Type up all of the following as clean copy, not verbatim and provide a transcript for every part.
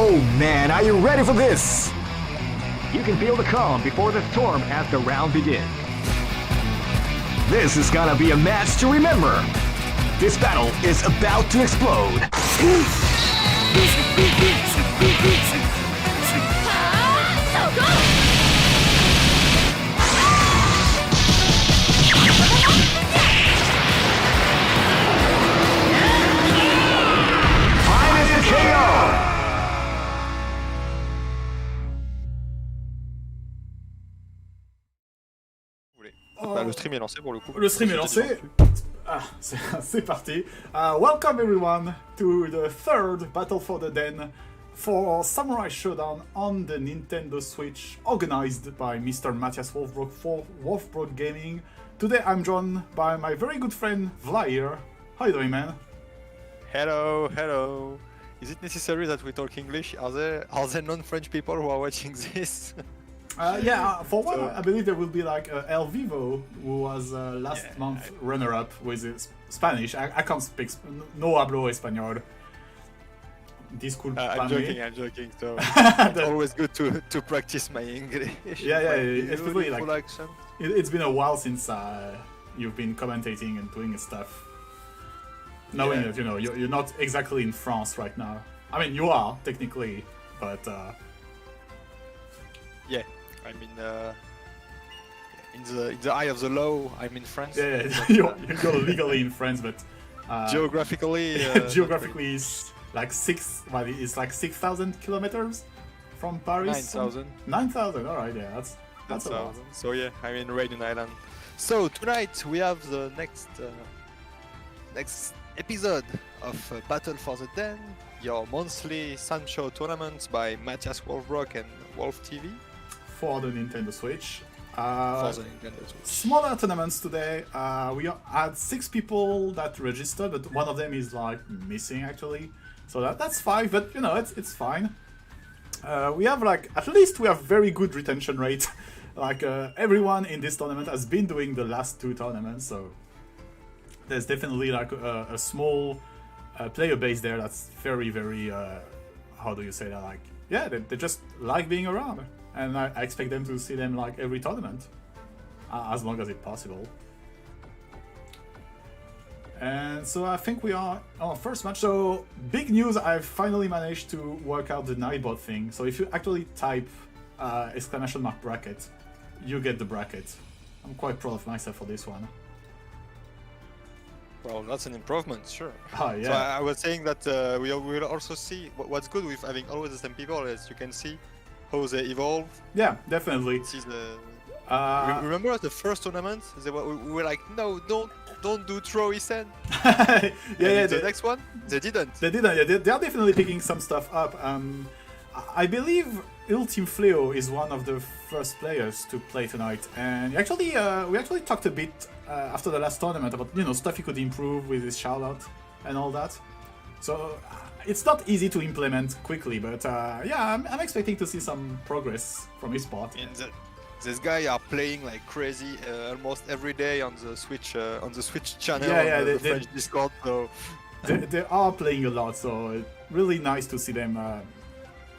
Oh man, are you ready for this? You can feel the calm before the storm as the round begins. This is gonna be a match to remember. This battle is about to explode. Final KO! Bah, le stream est lancé pour le coup. Le stream est lancé. Ah, c'est parti. Welcome everyone to the third Battle for the Den for Samurai Shodown on the Nintendo Switch, organized by Mr. Matthias Wolfbrook for Wolfbrook Gaming. Today I'm joined by my very good friend Vlair. How you doing, man? Hello, hello. Is it necessary that we talk English? Are there non-French people who are watching this? For one, I believe there will be like El Vivo, who was last month runner-up with his Spanish. I can't speak, no hablo español. Disculpame. I'm joking. So it's always good to practice my English. Especially like accent. It's been a while since you've been commentating and doing stuff. Knowing that you're not exactly in France right now. I mean, you are technically, but yeah. I mean, in the eye of the law, I'm in France. Yeah, you're legally in France, but geographically, it's like 6,000 kilometers from Paris. 9,000. 9,000. All right, yeah, that's a lot. So yeah, I'm in Raiden Island. So tonight we have the next episode of Battle for the Den, your monthly Sancho tournament by Matthias Wolfbrook and Wolf TV. For the Nintendo Switch. Smaller tournaments today. We had 6 people that registered, but one of them is like missing actually. So that's 5, but it's fine. We have at least we have very good retention rate. Everyone in this tournament has been doing the last 2 tournaments, so there's definitely a small player base there that's very, very how do you say that? They just like being around. And I expect them to see them every tournament, as long as it's possible. And so I think we are on our first match. So big news! I've finally managed to work out the Nightbot thing. So if you actually type !! bracket, you get the bracket. I'm quite proud of myself for this one. Well, that's an improvement, sure. Oh, yeah. So I was saying that we will also see what's good with having always the same people, is you can see how they evolve. Yeah, definitely. See remember the first tournament? We were like, no, don't do throw Isen. The next one, they didn't. They didn't. Yeah, they are definitely picking some stuff up. I believe Ultim Fleo is one of the first players to play tonight, and we actually talked a bit after the last tournament about stuff he could improve with his shoutout and all that. So it's not easy to implement quickly, but I'm expecting to see some progress from his part. And this guy are playing like crazy almost every day on the Switch channel, the French Discord. So they are playing a lot, so it's really nice to see them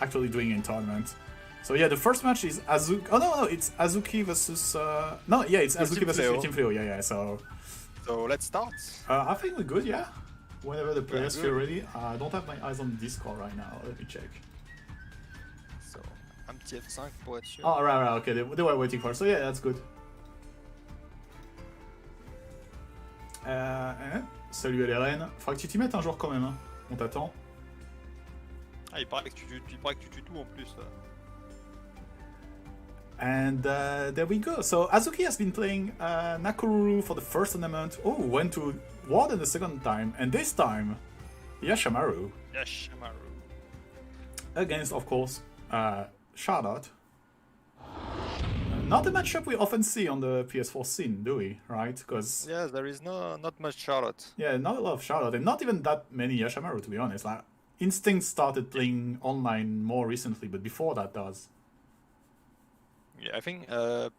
actually doing in tournament. So yeah, the first match is Azuki. Oh no, it's Azuki versus it's Azuki versus Ultim Fleo. Yeah. So let's start. I think we're good. Yeah. Whenever the players feel ready. I don't have my eyes on Discord right now. Let me check. So un petit F5 pour être sûr. Oh right. Okay, they were waiting for. So yeah, that's good. Salut LRN. Faudra que tu t'y mettes un jour quand même. Hein. On t'attend. Ah, il paraît que tu tues tout en plus. And there we go. So Azuki has been playing Nakoruru for the first tournament. Oh, went to Warden the second time, and this time Yashamaru. Against, of course, Shodown. Not a matchup we often see on the PS4 scene, do we? Right? Because there is not much Shodown. Yeah, not a lot of Shodown, and not even that many Yashamaru, to be honest. Instinct started playing online more recently, but before that does. Yeah, I think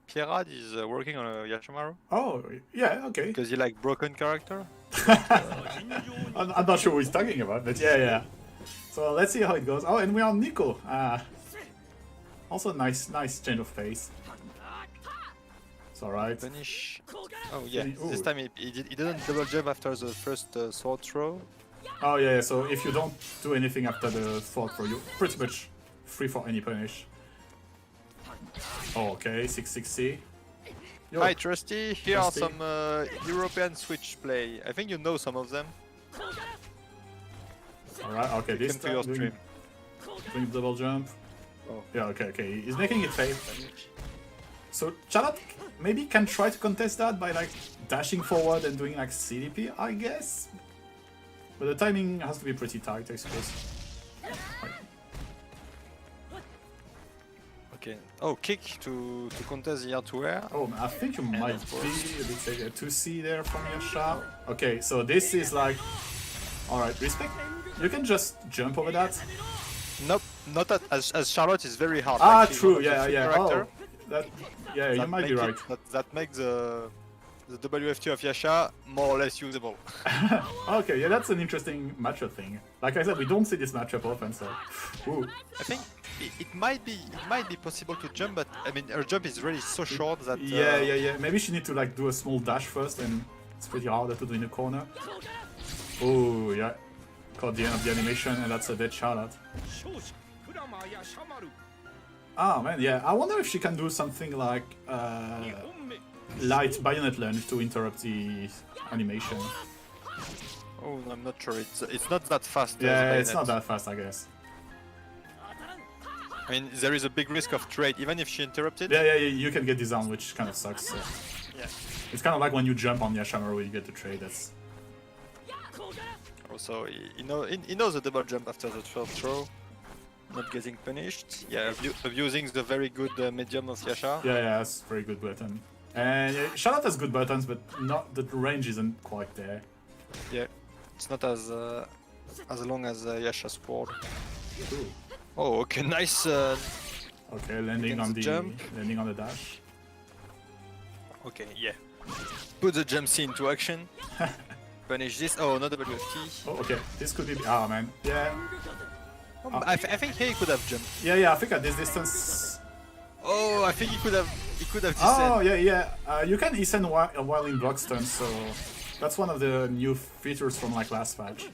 Pierrad is working on a Yashimaru. Oh, yeah, okay. Because he like broken character. I'm not sure what he's talking about, but yeah. So let's see how it goes. Oh, and we are on Nico. Also nice change of pace. It's alright. Finish. Oh yeah, Ooh. this time he didn't double jump after the first sword throw. Oh yeah, so if you don't do anything after the sword throw, you're pretty much free for any punish. Oh, okay, 660. Yo. Hi Trusty, here Trusty. are some European Switch play. I think you know some of them. Alright, okay, this Come to your time stream. doing double jump. Oh. Yeah, okay, he's making it safe. So Charlotte maybe can try to contest that by like dashing forward and doing like CDP, I guess. But the timing has to be pretty tight, I suppose. Okay. Oh, kick to contest the air to air. Oh, I think you might of be course. a bit like a 2C there from Yasha. Okay, so this is like... Alright, respect. You can just jump over that. Nope, not as Charlotte is very hard. Ah, like, she's one true, of the yeah, few yeah. character Oh, that, yeah, you might be make right. That makes the WFT of Yasha more or less usable. Okay, yeah, that's an interesting matchup thing. Like I said, we don't see this matchup often, so... Ooh. I think it might be possible to jump, but I mean her jump is really so short that Yeah. Maybe she need to like do a small dash first, and it's pretty harder to do in the corner. Oh, yeah. Caught the end of the animation, and that's a dead Charlotte. Ah, man, yeah. I wonder if she can do something like light bayonet lunge to interrupt the animation. Oh, I'm not sure. It's not that fast. Yeah, as it's not bayonet. that fast, I guess. I mean, there is a big risk of trade, even if she interrupted. Yeah, you can get disarmed, which kind of sucks. So. Yeah. It's kind of like when you jump on Yashamaru, you get the trade. That's... Also, he knows the double jump after the first throw. Not getting punished. Yeah, abusing the very good medium of Yasha. Yeah, that's very good button. And Charlotte has good buttons, but not the range isn't quite there. Yeah, it's not as long as Yasha's sword. Ooh. Oh, okay, nice. Okay, landing on Against the jump. landing on the dash. Okay, yeah. Put the jump C into action. Punish this. Oh, not WFT. Oh, okay, this could be. Ah, man. Yeah, I think here he could have jumped. yeah. I think at this distance. Oh, I think he could have Oh, descended. yeah. You can descend while in block stun, so that's one of the new features from like last patch.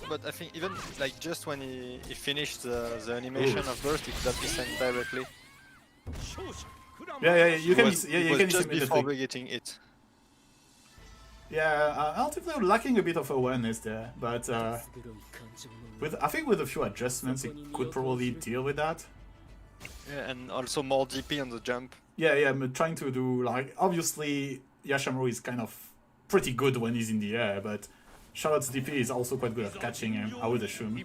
But I think even like just when he finished the animation Ooh. of burst, he could have descended directly. Yeah. You can. It You was can just descend before immediately. getting it. Yeah, I think they're lacking a bit of awareness there, but I think with a few adjustments, it could probably deal with that. Yeah, and also more DP on the jump. Yeah, I'm trying to do like obviously Yashamaru is kind of pretty good when he's in the air, but Charlotte's DP is also quite good at catching him, I would assume.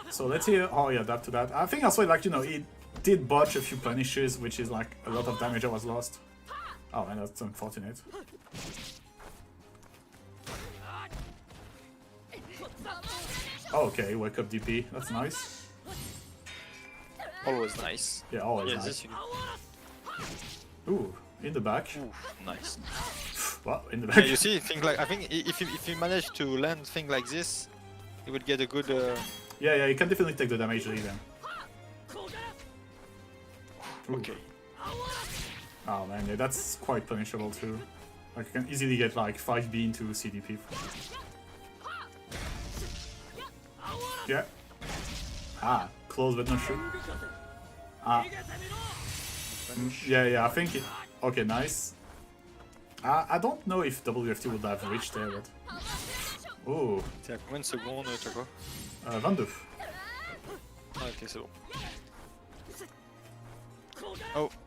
So let's see how he adapts to that. I think also like he did botch a few punishes, which is like a lot of damage that was lost. Oh man, that's unfortunate. Oh, okay, wake up DP, that's nice. Always nice. Yeah, always Yeah, nice. this Ooh, in the back. Ooh, nice. What? In the Yeah, back? you see, I think if he managed to land thing like this, he would get a good. Yeah, you can definitely take the damage lead then. Ooh. Okay. Oh man, yeah, that's quite punishable too. Like you can easily get like 5B into CDP. Yeah. Ah, close but not sure. Ah. Yeah, I think it... Okay, nice. I don't know if WFT would have reached there, but... Oh, T'es à combien de secondes, Tchako? 22. Ah, ok, c'est bon.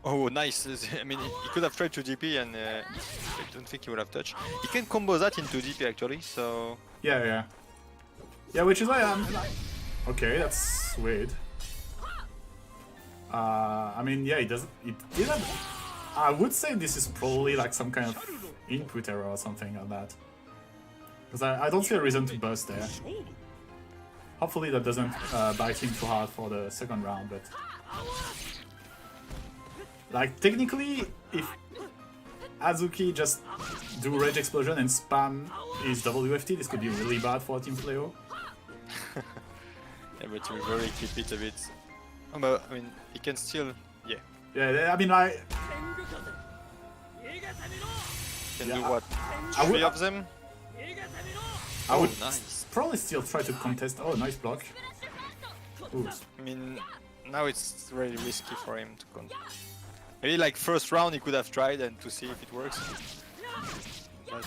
Oh, nice. I mean, he could have tried to DP and I don't think he would have touched. He can combo that into DP actually, so... Yeah. Yeah, which is why I'm like... Okay, that's weird. I mean, yeah, it did have... I would say this is probably like some kind of input error or something like that. Because I don't see a reason to burst there. Hopefully that doesn't bite him too hard for the second round, but... Like, technically, Azuki just do Rage Explosion and spam his WFT, this could be really bad for Team Fleo. Yeah, but we really keep it a bit. But, I mean, he can still. Yeah. Yeah, I mean, like. Can Yeah, do what? I would- 3 of them? I would nice. probably still try to contest. Oh, nice block. Ooh. I mean, now it's really risky for him to maybe like first round he could have tried and to see if it works. But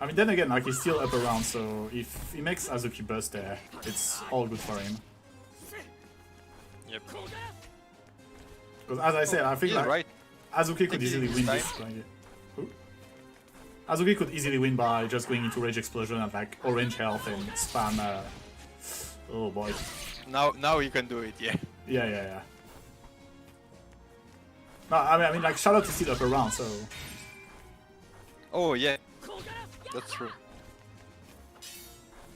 I mean, then again, like, he's still up around, so if he makes Azuki burst there, it's all good for him. yep. Because as I said, I think He's like, right. Azuki could Taking easily his win time. this. Like, who? Azuki could easily win by just going into Rage Explosion at like orange health and spam. Oh boy. Now you can do it, yeah. Yeah. No, I mean, like, Charlotte is still up around, so. Oh yeah. That's true.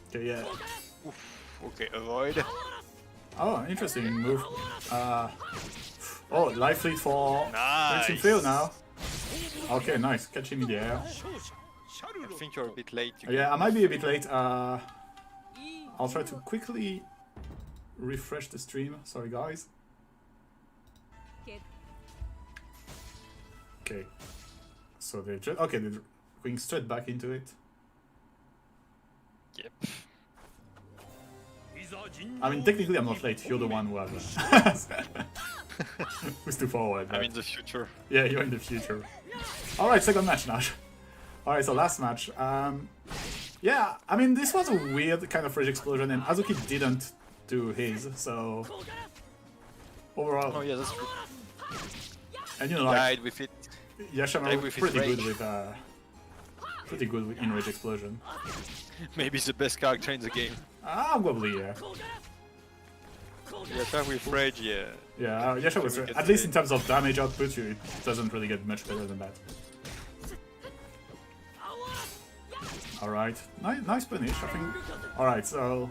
Okay, yeah. Oof. Okay, avoid. Oh, interesting move. Oh, life lead for Nice. Team Fleo now. Okay, nice. Catch him in the air. I think you're a bit late. Yeah, I might be a bit late. I'll try to quickly refresh the stream. Sorry, guys. Okay. So they're just okay. They're going straight back into it. Yep. I mean, technically, I'm not late. You're the one who has who's too forward. I'm but- in the future. Yeah, you're in the future. Alright, second match now. Alright, so last match. Yeah, I mean, this was a weird kind of Rage Explosion, and Azuki didn't do his, so. Overall. Oh yeah, that's true. And you know, like, Died with it. Yashama died was with his pretty good rage. with. Pretty good in Rage Explosion. Maybe he's the best character in the game. Probably, yeah. Yeah, try with rage, yeah. Yeah, Yasha was. we can At least say. in terms of damage output, it doesn't really get much better than that. Alright, nice punish, I think. Alright, so.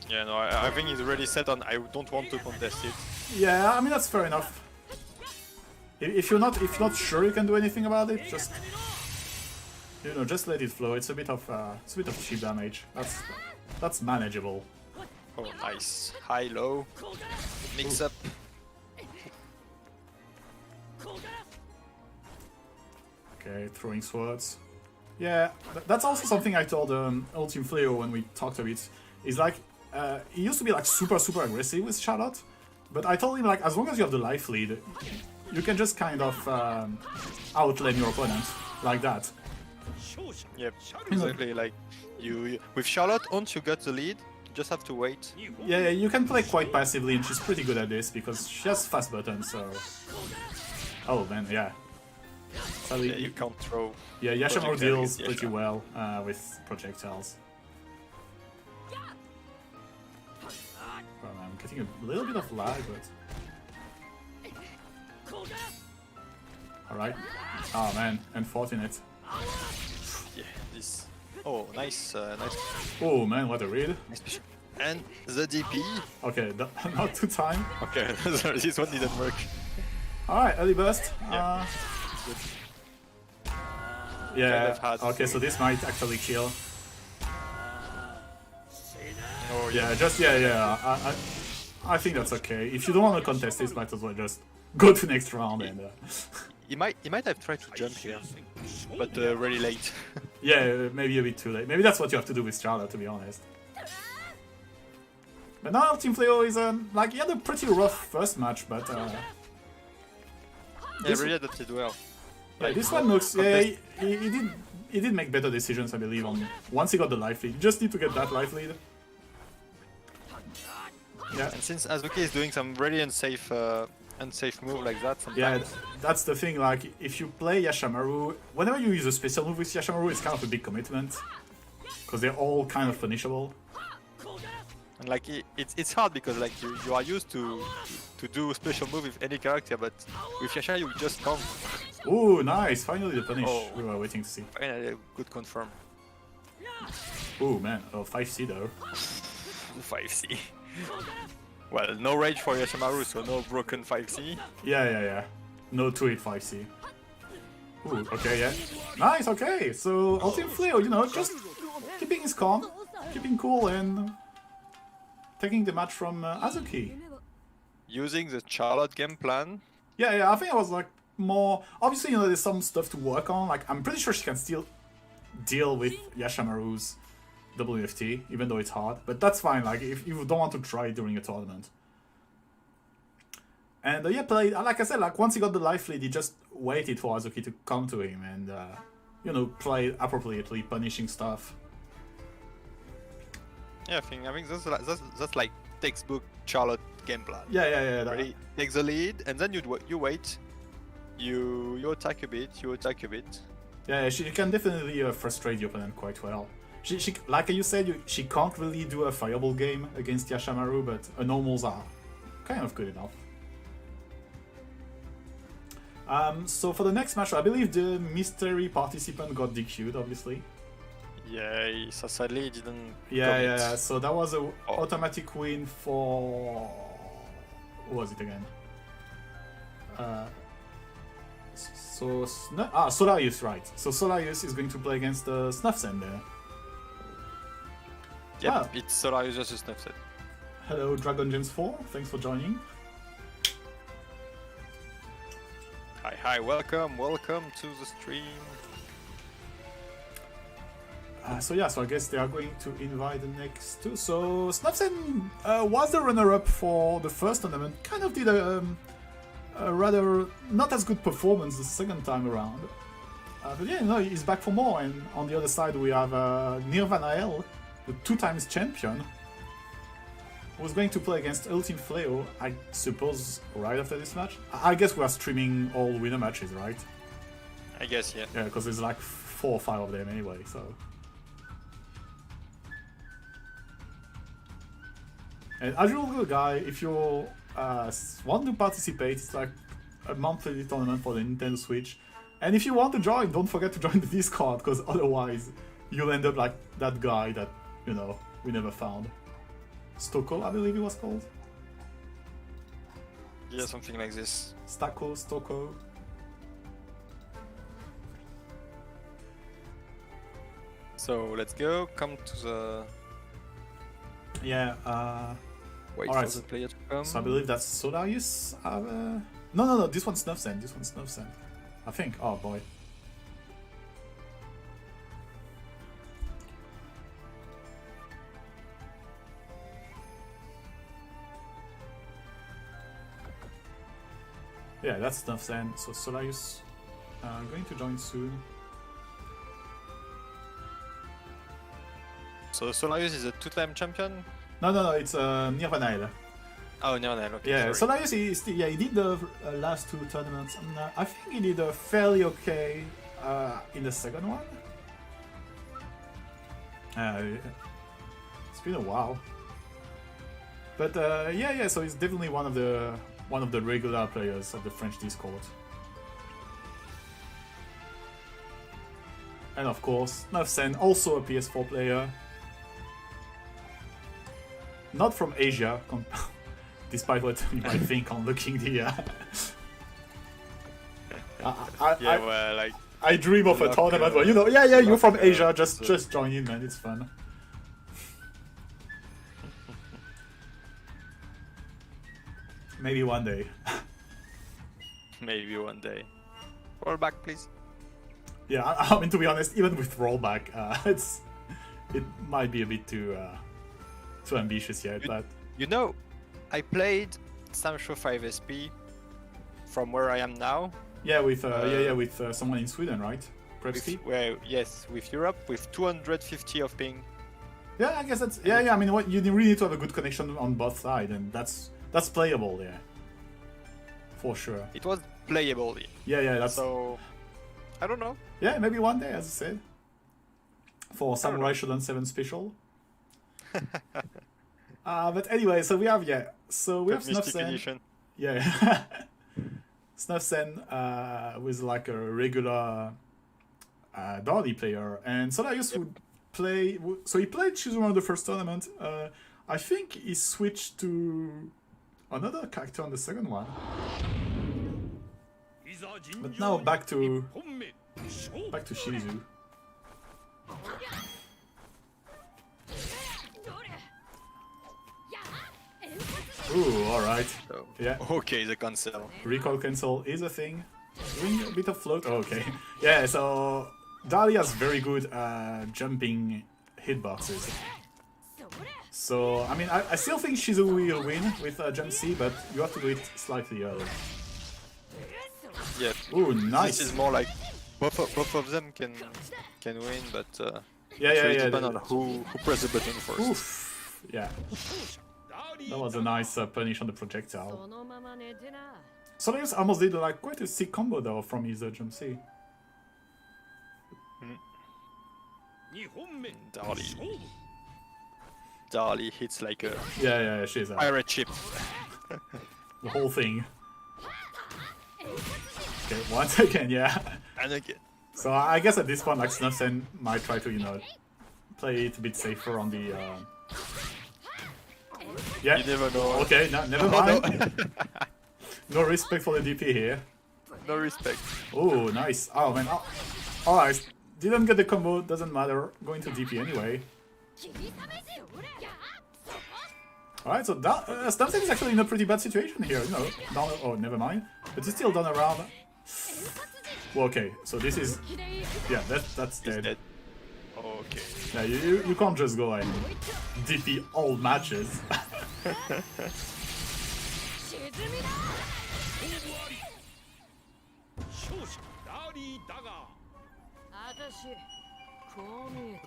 Yeah, no, I think he's already set on. I don't want to contest it. Yeah, I mean, that's fair enough. If you're not sure you can do anything about it, just just let it flow. It's a bit of cheap damage. That's manageable. Oh, nice. High, low. Mix up. Okay, throwing swords. Yeah, that's also something I told Ultim Fleo when we talked a bit. Is like he used to be like super aggressive with Charlotte, but I told him like as long as you have the life lead, you can just kind of outlane your opponent like that. Yep, exactly. Like you with Charlotte, once you got the lead, you just have to wait. Yeah, you can play quite passively, and she's pretty good at this because she has fast buttons. So, oh man, yeah. Sadly, Yeah, you can't throw. yeah, Yashamaru projectiles deals with pretty Yasha. well with projectiles. Oh, I'm getting a little bit of lag, but all right. Oh man, unfortunate. Yeah, this. Oh, nice, nice. Oh man, what a read. And the DP. Okay, not too time. Okay, this one didn't work. All right, early burst. Yeah. Yeah. Kind of hard. Okay, so this might actually kill. Oh Yeah, just yeah. I think that's okay. If you don't want to contest this, might as well just go to next round and. He might have tried to jump here, but really late. Yeah, maybe a bit too late. Maybe that's what you have to do with Charlotte, to be honest. But now Team Fleo is like he had a pretty rough first match, but Yeah, This- really adapted well. yeah, Like, this one looks yeah he did make better decisions, I believe. On once he got the life lead, you just need to get that life lead. Yeah, And since Azuki is doing some really unsafe move like that yeah, sometimes. that's the thing. Like if you play Yashamaru, whenever you use a special move with Yashamaru, it's kind of a big commitment because they're all kind of punishable. And like it's hard because like you are used to do special move with any character, but with Yasha you just can't. Ooh, nice! Finally the punish Oh. we were waiting to see. Finally, good confirm. Ooh man, oh 5C though. 5C. Well, no rage for Yashimaru, so no broken 5C. Yeah. No 2-hit 5C. Ooh, okay, yeah. Nice, okay. So, Ultimate Flair, you know, just keeping his calm, keeping cool, and taking the match from Azuki. Using the Charlotte game plan. Yeah, I think it was like more... Obviously, you know, there's some stuff to work on. Like, I'm pretty sure she can still deal with Yashimaru's WFT, even though it's hard. But that's fine, like, if you don't want to try it during a tournament. And yeah, played, like I said, like, once he got the life lead, he just waited for Azuki to come to him and, you know, played appropriately, punishing stuff. Yeah, I think that's like textbook Charlotte game plan. Yeah. Ready, take the lead, and then you wait. You attack a bit, Yeah, she can definitely frustrate the opponent quite well. She like you said, she can't really do a fireball game against Yashimaru, but her normals are kind of good enough. So for the next match, I believe the mystery participant got DQ'd, obviously. Yeah, so sadly he didn't. Yeah. So that was a automatic win for. What was it again? Solarius, right? So Solarius is going to play against Snufsen there. Yep, it's Solarius versus Snufsen. Hello, Dragon James 4. Thanks for joining. Hi, welcome to the stream. So I guess they are going to invite the next two. So Snufsen was the runner-up for the first tournament. Kind of did a rather not as good performance the second time around. But yeah, no, he's back for more. And on the other side we have Nirvana L, the 2-times champion, who's going to play against Ultimate Fleo, I suppose, right after this match. I guess we are streaming all winner matches, right? I guess, yeah. Yeah, because there's like 4 or 5 of them anyway, so... And as usual, guy, if you want to participate, it's like a monthly tournament for the Nintendo Switch. And if you want to join, don't forget to join the Discord, because otherwise you'll end up like that guy that, you know, we never found. Stoko, I believe it was called. Yeah, something like this. Stoko. So let's go. Come to the. Yeah. Wait all right. for the player to come. So I believe that's Solarius. No. This one's Snufsen. I think. Oh boy. Yeah, that's Snufsen. So Solarius going to join soon. So Solarius is a 2-time champion? No, it's Nirvana. Oh, no, okay. Yeah, sorry. Solarius, he did the last 2 tournaments. I think he did fairly okay in the second one. It's been a while. But yeah, so he's definitely one of the regular players of the French Discord. And of course, Snufsen, also a PS4 player. Not from Asia, despite what you might think on looking the... I dream of a tournament where, you know, yeah, you're from Asia, just join in, man, it's fun. Maybe one day. Maybe one day. Roll back, please. Yeah, I mean, to be honest, even with rollback, it might be a bit too ambitious yet, but... You know, I played Samsho 5SP from where I am now. Yeah, with someone in Sweden, right? Yes, with Europe, with 250 of ping. Yeah, I guess that's... Yeah, I mean, you really need to have a good connection on both sides, and that's playable, yeah. For sure. It was playable. Yeah, that's... So, I don't know. Yeah, maybe one day, as I said. For Samurai Shodown 7 special. But anyway, so we have Snufsen. Yeah. Snufsen with like a regular Dardy player, and Solarius would play. So he played Shizuma the first tournament. I think he switched to another character on the second one. But now back to Shizu. Ooh, alright. Oh. Yeah. Okay, the cancel. Recall cancel is a thing. Doing a bit of float. Oh, okay. Yeah, so Dali has very good jumping hitboxes. So, I mean, I still think Shizu will win with jump C, but you have to do it slightly early. Yeah. Ooh, nice. This is more like both of them can win, but Yeah, it yeah. depends on who press the button first. Oof. Yeah. That was a nice punish on the projectile. Soleus almost did like quite a sick combo though from his jump C. Dali hits like a Yeah, she's a pirate ship. the whole thing. Okay, once again, yeah. And again. So I guess at this point, like Snufsen might try to, you know, play it a bit safer on the. Yeah. You never know. Okay, never mind. No respect for the DP here. No respect. Oh, nice. Oh man. Oh. Alright, didn't get the combo. Doesn't matter. Going to DP anyway. Alright, so Snufsen is actually in a pretty bad situation here. You know, down. Oh, never mind. But he's still done around. Well, okay, so this is, yeah, that's dead. Okay. Yeah, you can't just go and DP all matches.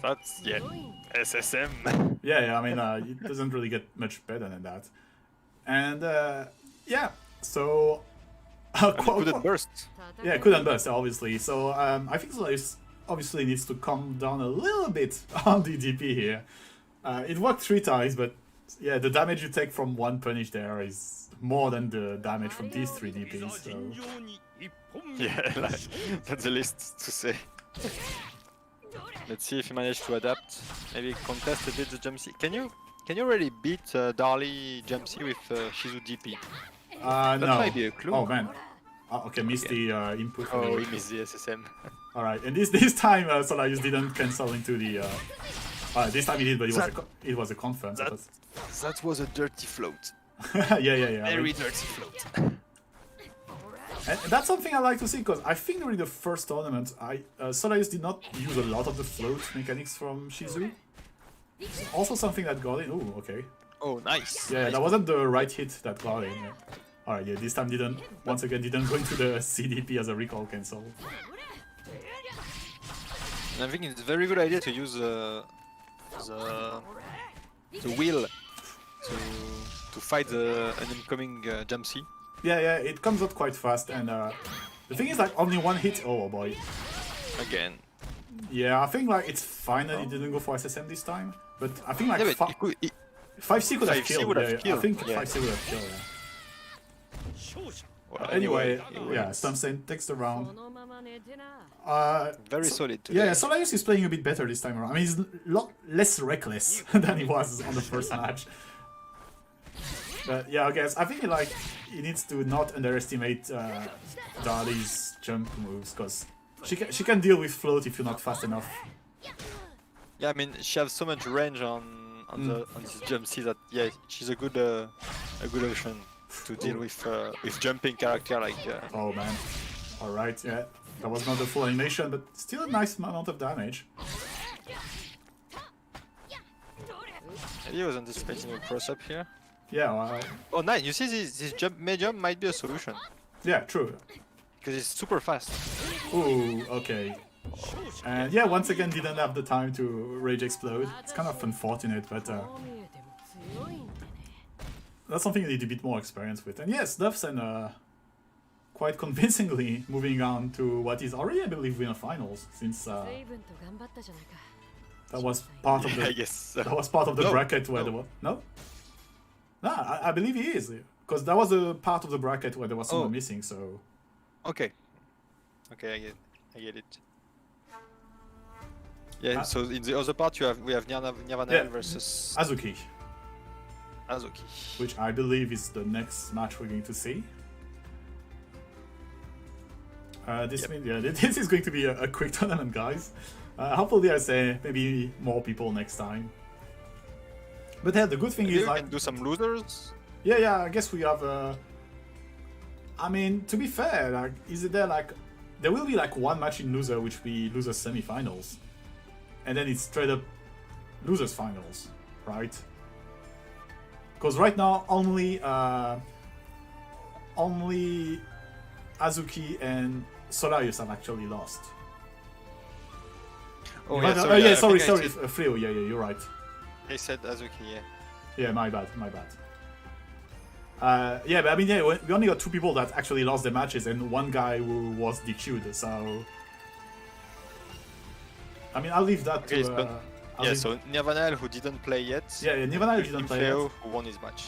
That's SSM. Yeah, I mean, it doesn't really get much better than that. And yeah, so Couldn't burst. Yeah, couldn't burst, obviously. So I think Soleus obviously needs to calm down a little bit on the DP here. It worked 3 times, but yeah, the damage you take from one punish there is more than the damage from these 3 DPs. So. Yeah, like, that's the least to say. Let's see if you manage to adapt. Maybe contest a bit the jump C. Can you really beat Dali jump C with Shizu DP? That No. might be a clue. Oh man. Okay, missed the input. Oh, he missed the SSM. Alright, and this time Soleus didn't cancel into the. This time he did, but it was a confirm. That was a dirty float. yeah. Very dirty float. And that's something I like to see, because I think during the first tournament, Soleus did not use a lot of the float mechanics from Shizu. Also something that got in. Oh, okay. Oh, nice. Yeah, nice. that wasn't the right hit that got in. Yeah. Alright, yeah, this time once again didn't go into the CDP as a recall cancel. And I think it's a very good idea to use the wheel to fight an incoming jump C. Yeah, it comes out quite fast, and the thing is, like, only one hit. Oh boy. Again. Yeah, I think like it's fine that he didn't go for SSM this time, but I think like Yeah, but 5C could have 5C killed. would have Yeah, killed, I think yeah. 5C would have killed. Yeah. well, Anyway, he yeah, wins. Snufsen takes the round. Very solid today. Yeah, Soleus is playing a bit better this time around. I mean, he's a lot less reckless than he was on the first match. But yeah, I guess I think he needs to not underestimate Dali's jump moves, because she can deal with float if you're not fast enough. Yeah, I mean, she has so much range on this jump C that yeah, she's a good option to deal with jumping character like. Oh man! All right, yeah, that was not the full animation, but still a nice amount of damage. Maybe I was anticipating a cross up here. Yeah. Well, Oh, nice! You see, this jump might be a solution yeah, true. because it's super fast. Ooh, okay. And yeah, once again, didn't have the time to rage explode. It's kind of unfortunate, but that's something you need a bit more experience with. And yes, Snufsen quite convincingly moving on to what is already, I believe, winner finals, since that was part of the. I guess. That was part of the No, bracket where no. there was no. No, I believe he is, because that was a part of the bracket where there was someone missing. So Okay. Okay, I get it. Yeah. So in the other part, we have Nirvana Yeah. versus. Azuki. Azuki. which I believe is the next match we're going to see. This means, yeah, this is going to be a quick tournament, guys. Hopefully, I say maybe more people next time. But yeah, the good thing Maybe is we like, can do some losers. yeah, I guess we have. I mean, to be fair, like, there will be like one match in loser, which we losers semifinals, and then it's straight up losers finals, right? Because right now only Azuki and Solarius have actually lost. Oh But, yeah, sorry, I think I said- Frio, yeah, you're right. I said Azuki, yeah. Yeah, my bad. Yeah, but I mean, yeah, we only got 2 people that actually lost their matches, and 1 guy who was DQ'd. So, I mean, I'll leave that Okay, to. Yeah, so Nirvanal, who didn't play yet. Yeah, Nirvana didn't play yet, Theo, who won his match.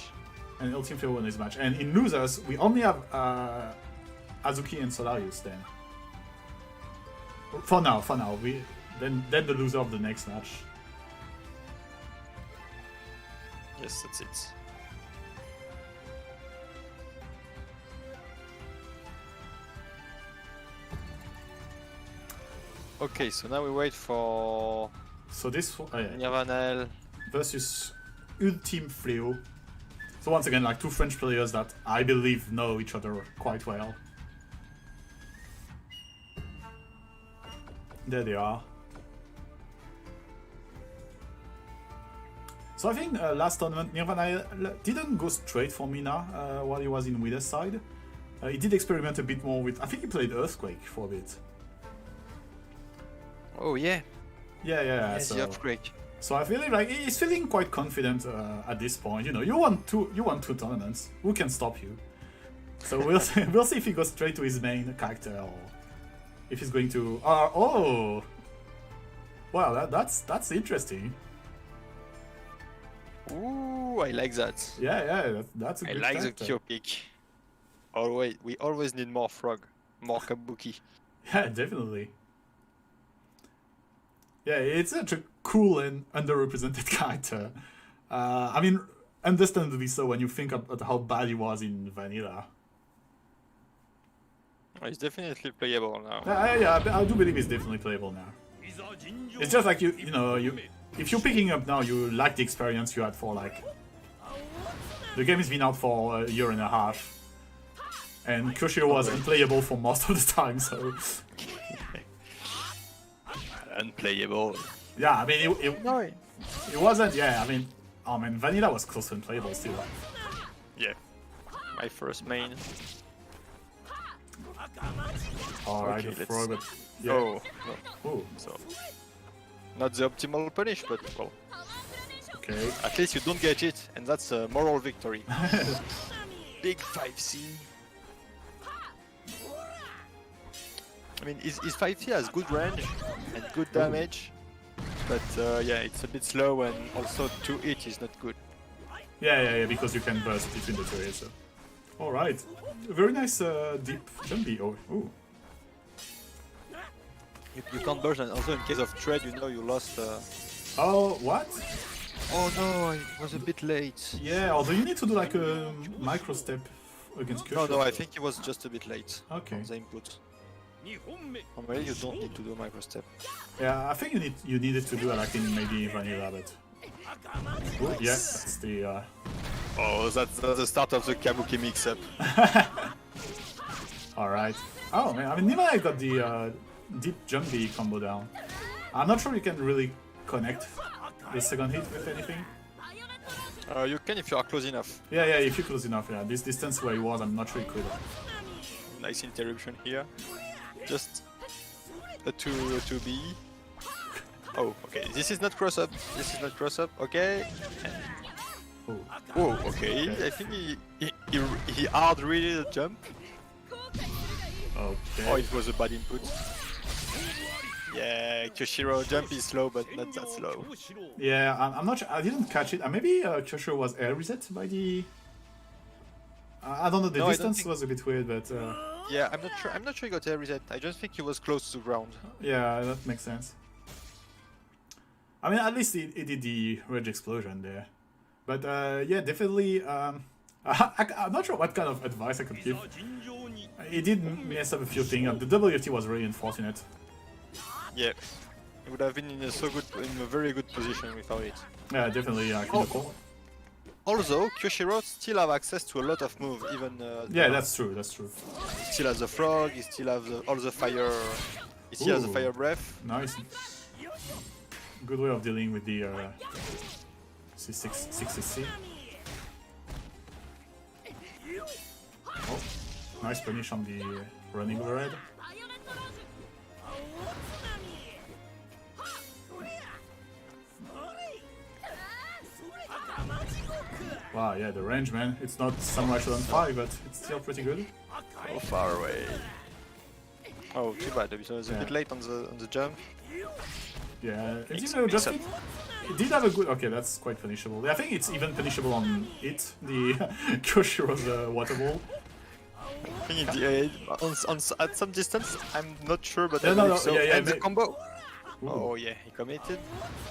and Ultim Feo won his match. And in losers, we only have Azuki and Solarius then. For now, then the loser of the next match. Yes, that's it. Okay, so now we wait for So this yeah, Nirvanal. versus Ultim Frio. So once again, like 2 French players that I believe know each other quite well. There they are. So I think last tournament Nirvana didn't go straight for Mina while he was in Wither's side. He did experiment a bit more with. I think he played Earthquake for a bit. Oh yeah, Yeah. yes, So, the earthquake. so I feel like he's feeling quite confident at this point. You know, you won 2 tournaments. Who can stop you? So we'll see, we'll see if he goes straight to his main character or if he's going to. Oh, wow, that's interesting. Ooh, I like that. Yeah, that's a I good like the character. Kyo pick. Always, we always need more frog, more kabuki. Yeah, definitely. Yeah, it's such a cool and underrepresented character. I mean, understandably so when you think about how bad he was in Vanilla. It's definitely playable now. Yeah, I do believe he's definitely playable now. It's just like you know, if you're picking up now, you lack the experience you had for like. The game has been out for a year and a half, and Kushiro was unplayable for most of the time. So Unplayable. yeah, I mean No. it wasn't. Yeah, I mean, oh man, Vanilla was close to unplayable still. Yeah. My first main. Alright, Okay, the let's- frog, but yeah. Oh, no. Oh, So, not the optimal punish, but well, okay. at least you don't get it, and that's a moral victory. Big 5C. I mean, his 5C has good range and good damage, but yeah, it's a bit slow, and also to hit is not good. Yeah, because you can burst between the 2 areas. So. Alright. Very nice deep jumpy. Oh, ooh. You can't burst, and also in case of trade, you know you lost. Oh, what? Oh no, it was a bit late. Yeah, although you need to do like a micro step against Kushiro. No, I think it was just a bit late. Okay. On the input. Or maybe you don't need to do micro step. Yeah, I think you needed to do it like in maybe Vanilla, but. Ooh, yeah, that's the. Oh, that's the start of the Kabuki mix-up. Alright. Oh man, I mean, Nima got the deep jumpy combo down. I'm not sure you can really connect the second hit with anything. You can if you are close enough. Yeah, if you're close enough, yeah. This distance where he was, I'm not sure he could. Nice interruption here. Just a 2B. Oh, okay. This is not cross up. Okay. Oh. Oh, okay. I think he hard really the jump. Okay. Oh, it was a bad input. Yeah, Kyoshiro jump is slow, but not that slow. Yeah, I'm not sure. I didn't catch it. Maybe Kyosho was air reset by the. I don't know. The No, I don't distance think- was a bit weird, but Yeah, I'm not sure. I'm not sure he got a reset. I just think he was close to the ground. yeah, that makes sense. I mean, at least he did the rage explosion there. But yeah, definitely. I'm not sure what kind of advice I could give. He did mess up a few things. The WFT was really unfortunate. Yeah, he would have been in a very good position without it. Yeah, definitely. Although Kyoshiro still have access to a lot of moves, even. Yeah, that's true. That's true. He still has the frog. He still has all the fire. He still has the fire breath. Nice. Good way of dealing with the C6C. Oh, nice punish on the running overhead. Wow, yeah, the range, man. It's not Samurai Shodown 5, but it's still pretty good. So far away. Oh, too bad. It was a bit late on the jump. Yeah, it did have a good. Okay, that's quite punishable. I think it's even punishable on it. The Kyoshiro's water ball. I think at some distance, I'm not sure, but Yeah, I believe so. yeah, And the may- combo. Ooh. Oh yeah, he committed.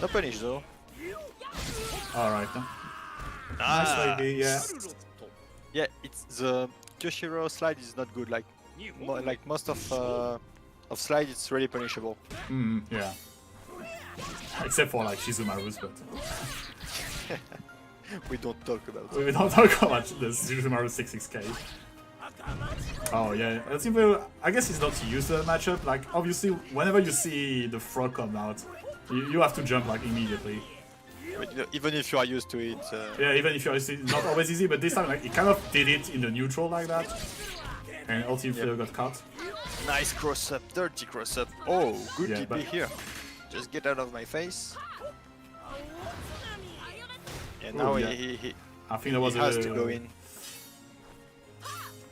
No punish though. Alright. Nice lady, yeah. Yeah, it's the Kyoshiro slide is not good. Like most of slide, it's really punishable. Yeah. Except for like Shizumaru's, but We don't talk about it. we don't talk about the Shizumaru 66k. Oh yeah, that's even. I guess it's not used to that matchup. Like obviously, whenever you see the frog come out, you have to jump like immediately. But even if you are used to it. Yeah, even if you're not always easy, but this time like it kind of did it in the neutral like that, and ultimately got caught. Nice cross up, dirty cross up. Oh, good Yeah, TP but- here. Just get out of my face. Yeah, now yeah. he I think that was has to go in.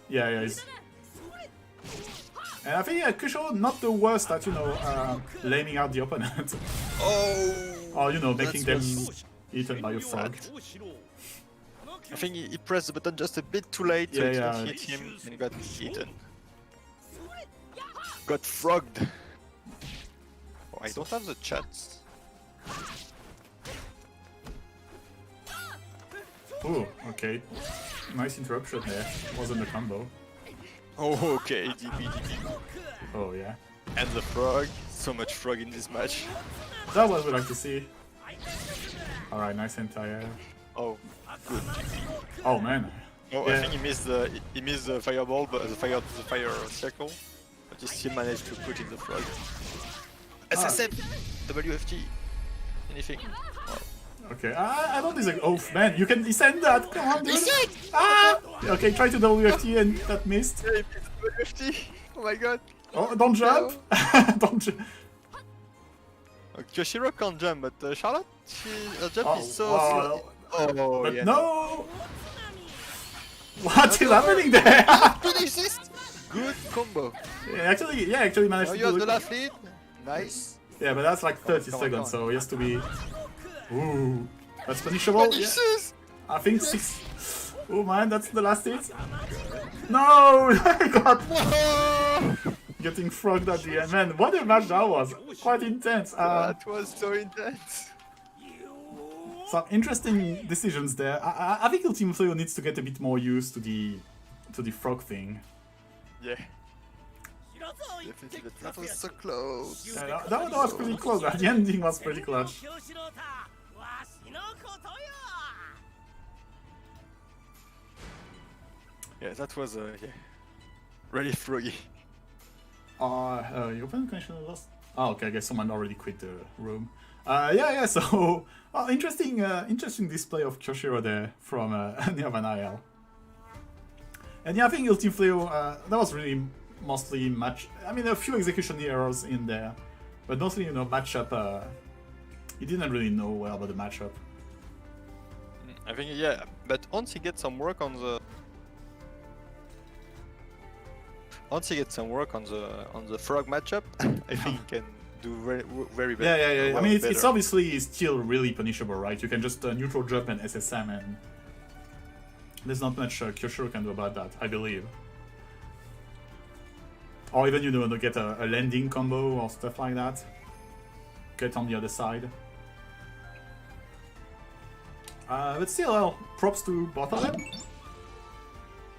Yeah. And I think Kusho not the worst at laming out the opponent, Oh! or making them was- eaten by a frog. I think he pressed the button just a bit too late, so Yeah, it yeah. hit him and got eaten. Got frogged. Oh, I don't have the chats. Ooh, okay. Nice interruption there. Wasn't a combo. Oh, okay, DP. Oh yeah. And the frog. So much frog in this match. That was what we like to see. Alright, nice entire. Oh, good DP. Oh man. Oh, Yeah. I think he missed the fireball, but the fire circle, but he still managed to put in the frog. SSM, WFT, anything. Wow. Okay, I don't disagree. Oh man, you can descend that. Come on, dude. Ah! Okay, try to WFT and that missed. Yeah, he missed WFT. Oh my god. Oh, don't jump. Don't jump. Kyoshiro can't jump, but Charlotte, her jump is so wow. slow. Oh, But yeah. no. What is happening there? Finish this! Good combo. actually managed Now to you have do the it. last lead. Nice. Yeah, but that's like 30 come on, seconds, come on. so he has to be. Ooh, that's punishable. Yeah. Finishes! I think 6. Oh man, that's the last hit. No, I got getting frogged at the end. Man, what a match that was! Quite intense. That was so intense. Some interesting decisions there. I think Ultima Flayo needs to get a bit more used to the frog thing. Yeah. Definitely, but that was so close. Yeah, that was pretty close. The ending was pretty clutch. Yeah, that was really froggy. Your open connection lost. Oh, okay. I guess someone already quit the room. Yeah. So, interesting display of Kyoshiro there from Nirvana. And yeah, I think Ultima Flayo, that was really mostly match. I mean, a few execution errors in there, but mostly matchup. He didn't really know well about the matchup. I think but once he gets some work on the frog matchup, I think he can do very well. Yeah. Well, I mean, it's better. obviously still really punishable, right? You can just neutral jump and SSM, and there's not much Kyoshiro can do about that, I believe. Or even get a landing combo or stuff like that. Get on the other side. But still, well, props to both of them.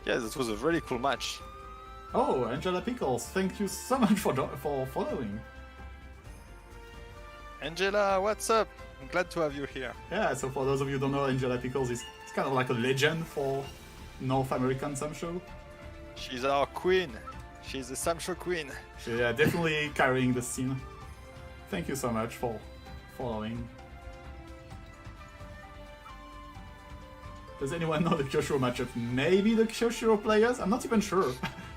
Yeah, this was a really cool match. Oh, Angela Pickles, thank you so much for following. Angela, what's up? I'm glad to have you here. Yeah, so for those of you who don't know, Angela Pickles is kind of like a legend for North American Sam Show. She's our queen. She's the Sam Show queen. Yeah, definitely carrying the scene. Thank you so much for following. Does anyone know the Kyoshiro matchup? Maybe the Kyoshiro players? I'm not even sure.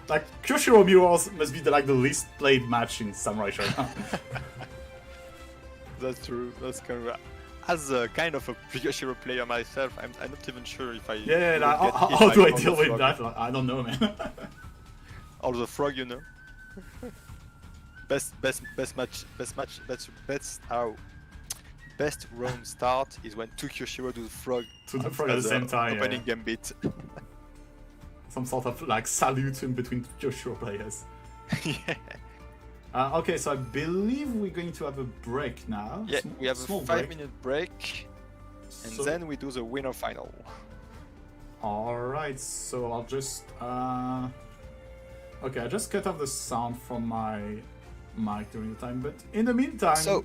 Like, Kyoshiro Muros must be the least played match in Samurai Shodown. That's true. That's kind of. As a kind of a Kyoshiro player myself, I'm not even sure if I. Yeah, will like, get hit how by do I all the deal with frog. that? Like, I don't know, man. Or the frog, you know. Best round start is when two Kyoshiro do the frog. To the frog at the as a same time, opening yeah. gambit. Some sort of like salute in between Kyoshiro players. Yeah. Okay, so I believe we're going to have a break now. Yeah, we have a small 5-minute break, and So- then we do the winner final. Alright, so I'll just... Okay, I just cut off the sound from my mic during the time, but in the meantime, So-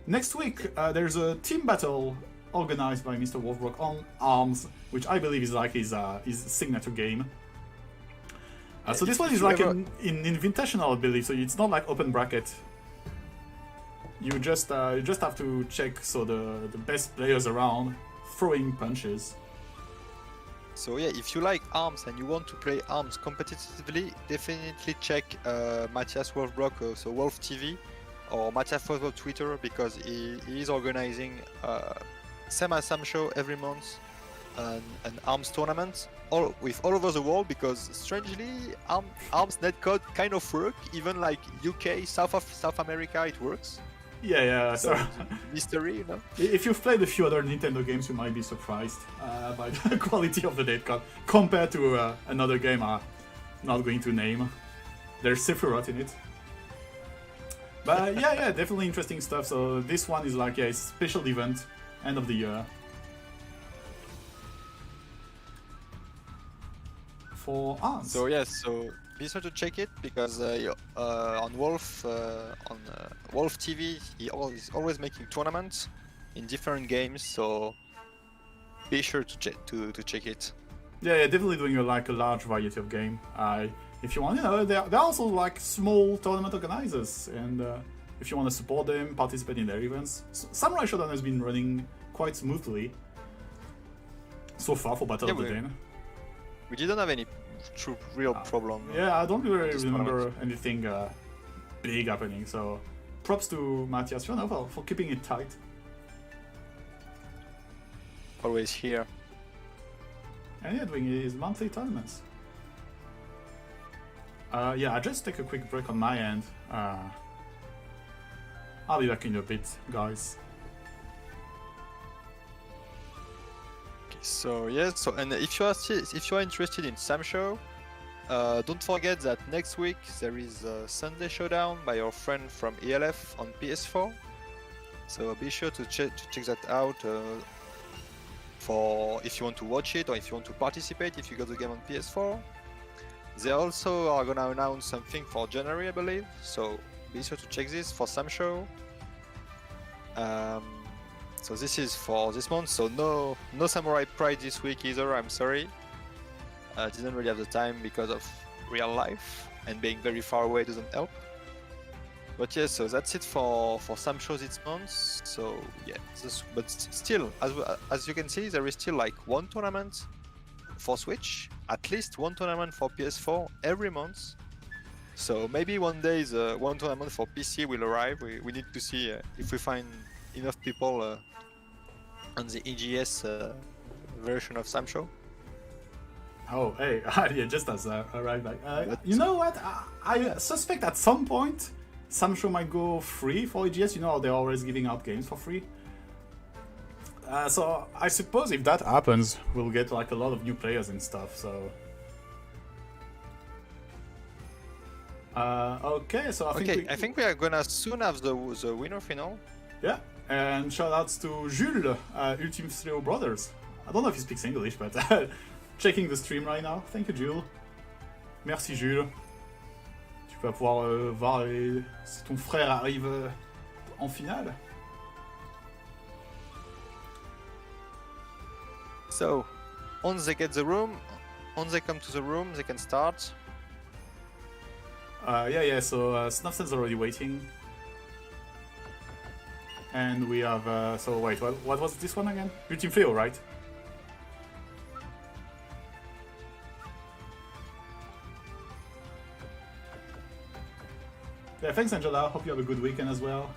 next week there's a team battle organized by Mr. Wolfbrock on ARMS, which I believe is like his signature game. So this one is like an invitational, I believe, so it's not like open bracket. You just have to check so the best players around throwing punches. So yeah, if you like ARMS and you want to play ARMS competitively, definitely check Matthias Wolfbrock, so Wolf TV, or Matthias Wolfbrock Twitter, because he is organizing same as Sam Show every month an ARMS tournament all over the world, because strangely ARMS netcode kind of work, even like UK, South America, it works. Yeah. So Mystery, you know. if you've played a few other Nintendo games, you might be surprised by the quality of the netcode compared to another game I'm not going to name. There's Sephiroth in it. But yeah, definitely interesting stuff. So this one is like a special event, end of the year. For ARMS. So yes, so be sure to check it, because on Wolf Wolf TV he's always making tournaments in different games. So be sure to check it. Yeah, definitely doing a large variety of game. If you want, they're also like small tournament organizers, and if you want to support them, participate in their events. Samurai Shodown has been running quite smoothly so far for Battle of the Den. We didn't have any real problem. Yeah, I don't really this remember tournament. anything big happening. So props to Matthias for keeping it tight. Always here. And yeah, doing his monthly tournaments. Yeah, I just take a quick break on my end. I'll be back in a bit, guys. So yes, and if you are interested in Sam Show, don't forget that next week there is a Sunday Showdown by our friend from ELF on PS4. So be sure to check that out for if you want to watch it, or if you want to participate if you got the game on PS4. They also are gonna announce something for January, I believe. So be sure to check this for Sam Show. So this is for this month, so no Samurai Pride this week either, I'm sorry. Didn't really have the time because of real life, and being very far away doesn't help. But yeah, so that's it for Sam Show this month. So yeah, but still, as you can see, there is still like one tournament for Switch, at least one tournament for PS4 every month. So maybe one day the one tournament for PC will arrive. We need to see if we find enough people on the EGS version of Sam Show. Oh, hey, yeah, just as right back. You know what? I suspect at some point Sam Show might go free for EGS. You know, they're always giving out games for free. So I suppose if that happens, we'll get like a lot of new players and stuff. So. Okay, so I think we are gonna soon have the winner final. Yeah, and shout outs to Jules, Ultimate Trio Brothers. I don't know if he speaks English, but checking the stream right now. Thank you, Jules. Merci, Jules. Tu vas pouvoir voir si ton frère arrive en finale. So, once they get the room, once they come to the room, they can start. Yeah, so Snufsen's already waiting. And we have, so wait, what was this one again? Your Team Theo, right? Yeah, thanks Angela, hope you have a good weekend as well.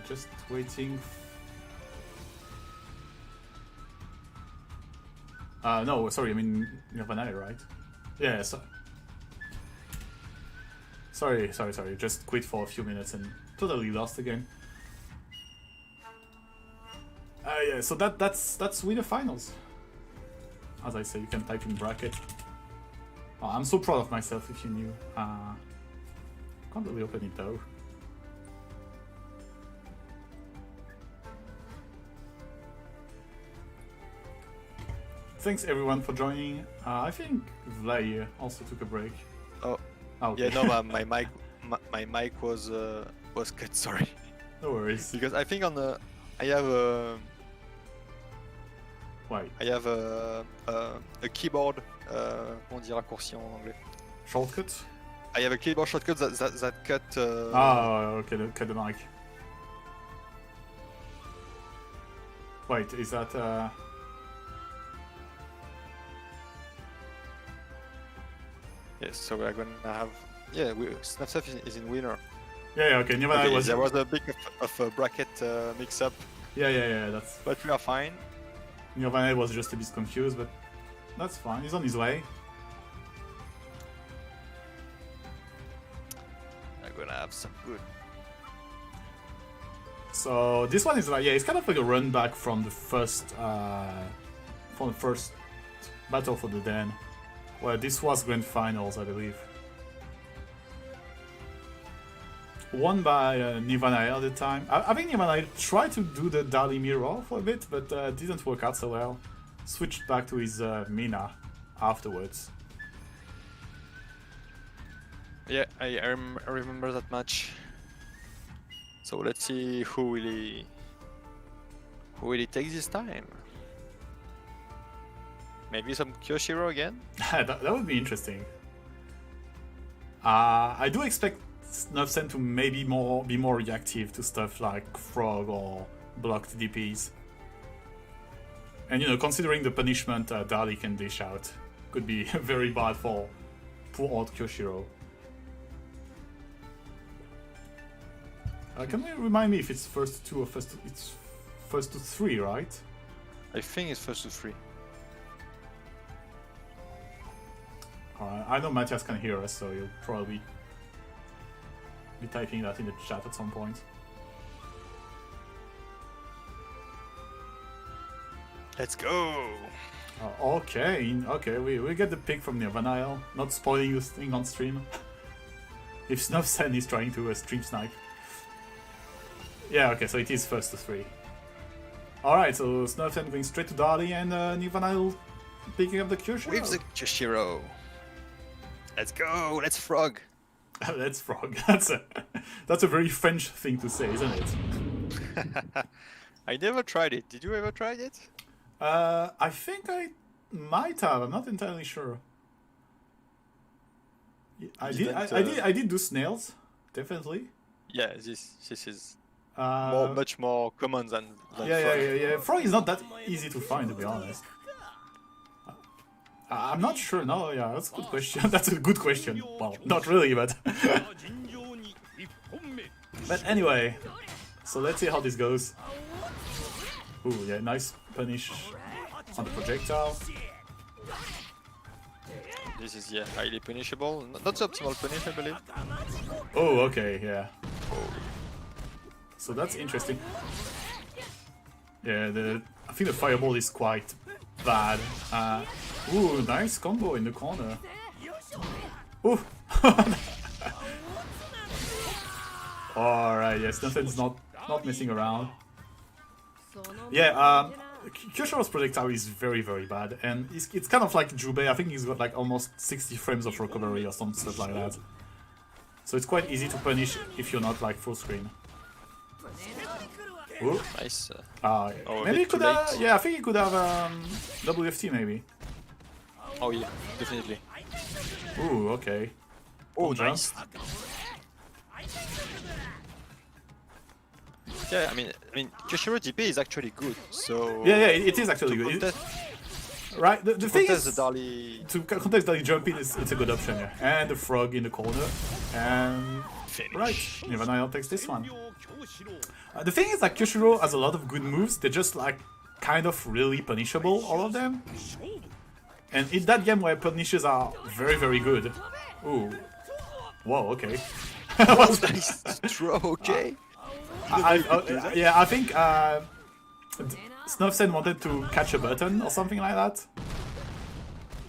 Just waiting. No, sorry, I mean Nirvana, right? Yeah, so... Sorry. Just quit for a few minutes and totally lost again. Yeah, so that's winner finals. As I say, you can type in bracket. Oh, I'm so proud of myself. If you knew, can't really open it though. Thanks everyone for joining. I think Vlair also took a break. Oh, okay. Yeah, no, my mic was cut. Sorry. No worries. Because I think on the I have a keyboard. On dit raccourci en anglais. Shortcut. I have a keyboard shortcut that cut. Okay, cut the mic. Wait, is that? Yes, so we're gonna have... Yeah, Snapsaf is in winner. Yeah, okay. Okay, there was a bit of a bracket mix-up. Yeah, that's... But we are fine. Nirvana was just a bit confused, but that's fine. He's on his way. I'm gonna have some good. So this one is like, yeah, it's kind of like a run back from the first battle for the Den. Well, this was grand finals, I believe. Won by Nirvana at the time. I think Nirvana tried to do the Dali mirror for a bit, but didn't work out so well. Switched back to his Mina afterwards. Yeah, I remember that match. So let's see who will he take this time. Maybe some Kyoshiro again? that would be interesting. I do expect Snufsen to maybe be more reactive to stuff like Frog or blocked DPs. And you know, considering the punishment Dali can dish out, could be very bad for poor old Kyoshiro. Can you remind me if it's first to 2 or it's first to 3, right? I think it's first to 3. I know Matthias can hear us, so you'll probably be typing that in the chat at some point. Let's go! Okay, we get the pick from Nirvana, not spoiling this thing on stream. If Snufsen is trying to stream snipe. Yeah, okay, so it is first to 3. Alright, so Snufsen going straight to Dali and Nirvana picking up the Kyoshiro. With the Kyoshiro. Let's go! Let's frog! Let's frog. That's a very French thing to say, isn't it? I never tried it. Did you ever try it? I think I might have. I'm not entirely sure. I did do snails, definitely. Yeah, this is much more common than frog. Yeah. Frog is not that easy to find, to be honest. I'm not sure. No, yeah, that's a good question. That's a good question. Well, not really, but... But anyway, so let's see how this goes. Ooh, yeah, nice punish on the projectile. This is, yeah, highly punishable. Not so optimal punish, I believe. Oh, okay, yeah. So that's interesting. Yeah, I think the fireball is quite bad. Ooh, nice combo in the corner. Ooh. Alright, yes, Nothing's not messing around. Yeah, Kyoshiro's projectile is very, very bad, and it's kind of like Jubei. I think he's got like almost 60 frames of recovery or some stuff like that. So it's quite easy to punish if you're not like full screen. Ooh. Nice. Oh, maybe he could have. Yeah, I think he could have WFT maybe. Oh yeah, definitely. Ooh, okay. Oh, jump. nice. Yeah, I mean, Kyoshiro DP is actually good. So Yeah, it is actually good. Right, the thing is, the Dali to contest Dali jumping, it's a good option, yeah. And the frog in the corner, and right, Nirvana takes this one. The thing is that Kyoshiro has a lot of good moves. They're just like kind of really punishable, all of them. And in that game where punishes are very, very good. Ooh, whoa, okay. nice throw, okay. Yeah, I think Snuffsen wanted to catch a button or something like that.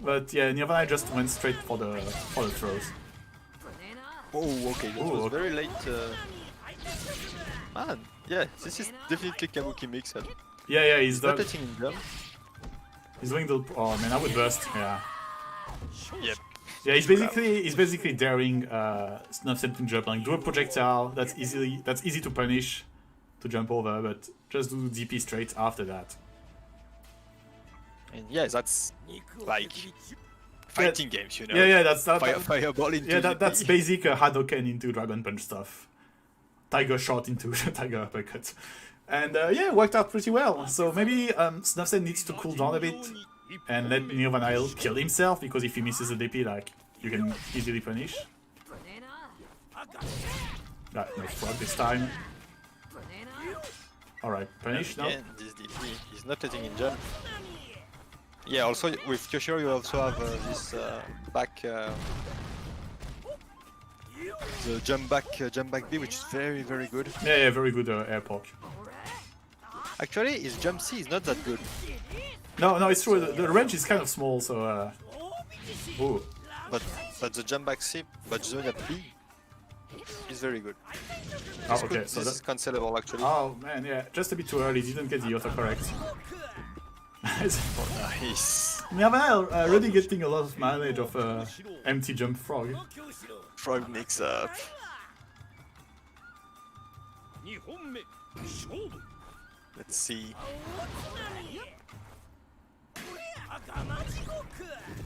But yeah, Nirvana just went straight for the throws. Oh, okay, that was okay. very late. Man, yeah, this is definitely Kabuki mix. Yeah, He's not letting him jump. He's doing the. Oh man, I would burst. Yeah. Yep. Yeah, he's basically daring Snuffsen to jump, like do a projectile that's easy to punish, to jump over, but just do DP straight after that. And yeah, that's like fighting games, you know. Yeah, that's Fireball into DP. that's basic Hadoken into Dragon Punch stuff. Tiger shot into Tiger uppercut. And yeah, it worked out pretty well. So maybe Snuffsen needs to cool down a bit and let Nirvana kill himself, because if he misses a DP, like, you can easily punish. No frog this time. Alright, punish now. Again, this DP, he's not letting him jump. Yeah, also with Kyoshiro you also have this back... the jump back B, which is very, very good. Yeah, very good air poke. Actually, his jump C is not that good. No, it's true. The range is kind of small, so. Ooh. But the jump back C, but zone at B, is very good. Oh, okay. This is cancelable actually. Oh man, yeah, just a bit too early. Didn't get the autocorrect. Nice. Nirvana already getting a lot of mileage of empty jump frog. Frog mix up. Let's see.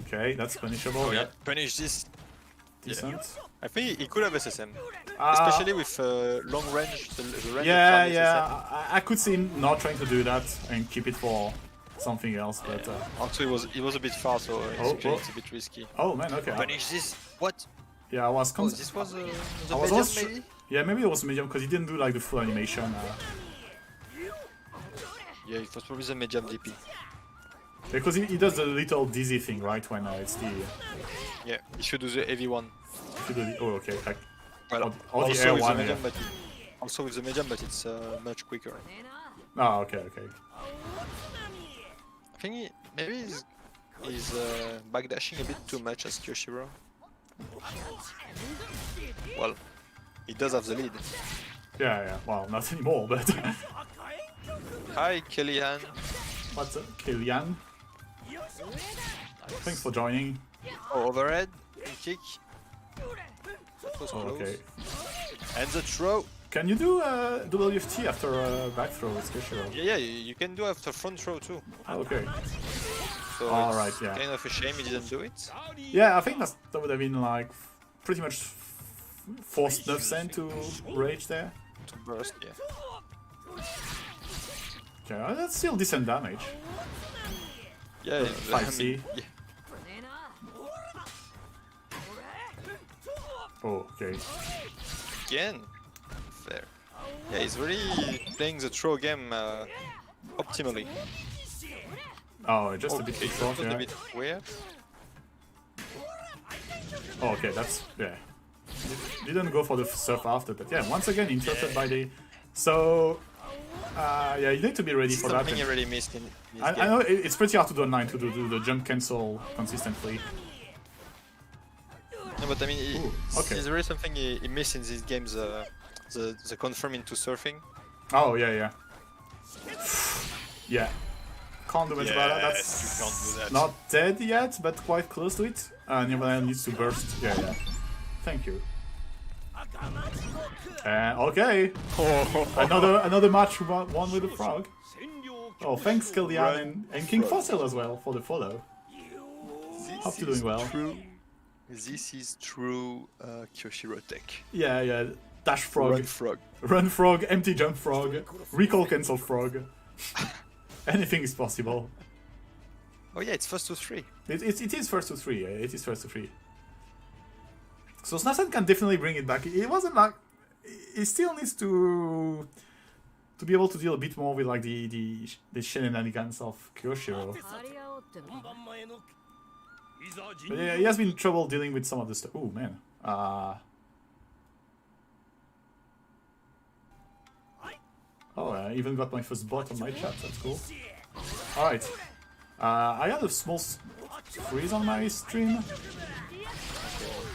Okay, that's punishable. Oh, yeah, punish this. decent. Yeah. I think he could have SSM, especially with long range. The range Yeah. I could see him not trying to do that and keep it for something else, but. Also, he was a bit far, so it's a bit risky. Oh man, okay. Punish this. What? Yeah, I was. This was the I was medium, maybe. Yeah, maybe it was medium because he didn't do like the full animation. Yeah, it was probably the medium DP. Because he does the little dizzy thing, right? When it's the. Yeah, he should do the heavy one. Oh, okay. Like, Well, or the also air with one. the medium, Yeah. but also with the medium, but it's much quicker. Oh, okay. I think maybe he's backdashing a bit too much as Kyoshiro. Well, he does have the lead. Yeah. Well, not anymore, but. Hi, Kellyanne. What's up, Kilian? Thanks for joining. Oh, overhead, kick. That was close. Okay. And the throw. Can you do WFT after back throw with Kyoshiro? Yeah, you can do after front throw too. Oh, okay. So Alright, it's yeah. kind of a shame he didn't do it. Yeah, I think that would have been like pretty much forced Snuffsen to rage there. To burst, yeah. Okay, that's still decent damage. Yeah, 5C. yeah. Oh, okay. Again, fair. Yeah, he's really playing the throw game optimally. Oh, just a bit It's short, a yeah. bit weird. Oh, okay, that's, yeah. Didn't go for the surf after, but yeah, once again interrupted by the... So, Yeah, you need to be ready for that. Something you really missed in this I game. know it's pretty hard to do online to do the jump cancel consistently. No, but I mean, Ooh, okay. is there is something he missed in these games? The confirm into surfing. Oh yeah. Yeah. Can't do much about that. That's you can't do that. not dead yet, but quite close to it. Nirvana needs to burst. Yeah. Thank you. Okay. Another match won with the frog. Oh, thanks Killian and King Fossil as well for the follow. Hope you're doing well. This is true Kyoshiro tech. Yeah. Dash frog. Run frog. Run frog, empty jump frog, recall cancel frog. Anything is possible. Oh yeah, it's first to 3. It is first to 3, yeah, it is first to 3. So Snasen can definitely bring it back. It wasn't like... He still needs to be able to deal a bit more with like the shenanigans of Kyoshiro. But yeah, he has been in trouble dealing with some of the stuff. Oh man. Oh, I even got my first bot on my chat, that's cool. Alright. I had a small freeze on my stream.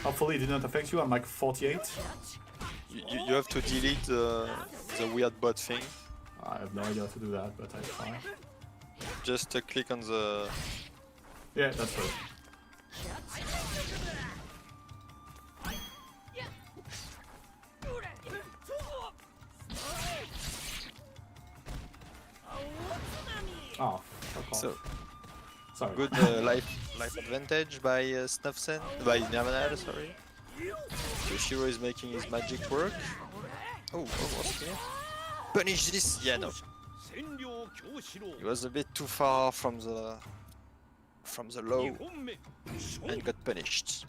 Hopefully it did not affect you, I'm like 48. You have to delete the weird bot thing. I have no idea how to do that, but I'll try. Just click on the... Yeah, that's right. Oh, fuck off. So, Sorry. good life advantage by Snufsen, by Nirvana, sorry. Yoshiro is making his magic work. Oh, almost here. Punish this! Yeah, no. He was a bit too far from the low and got punished.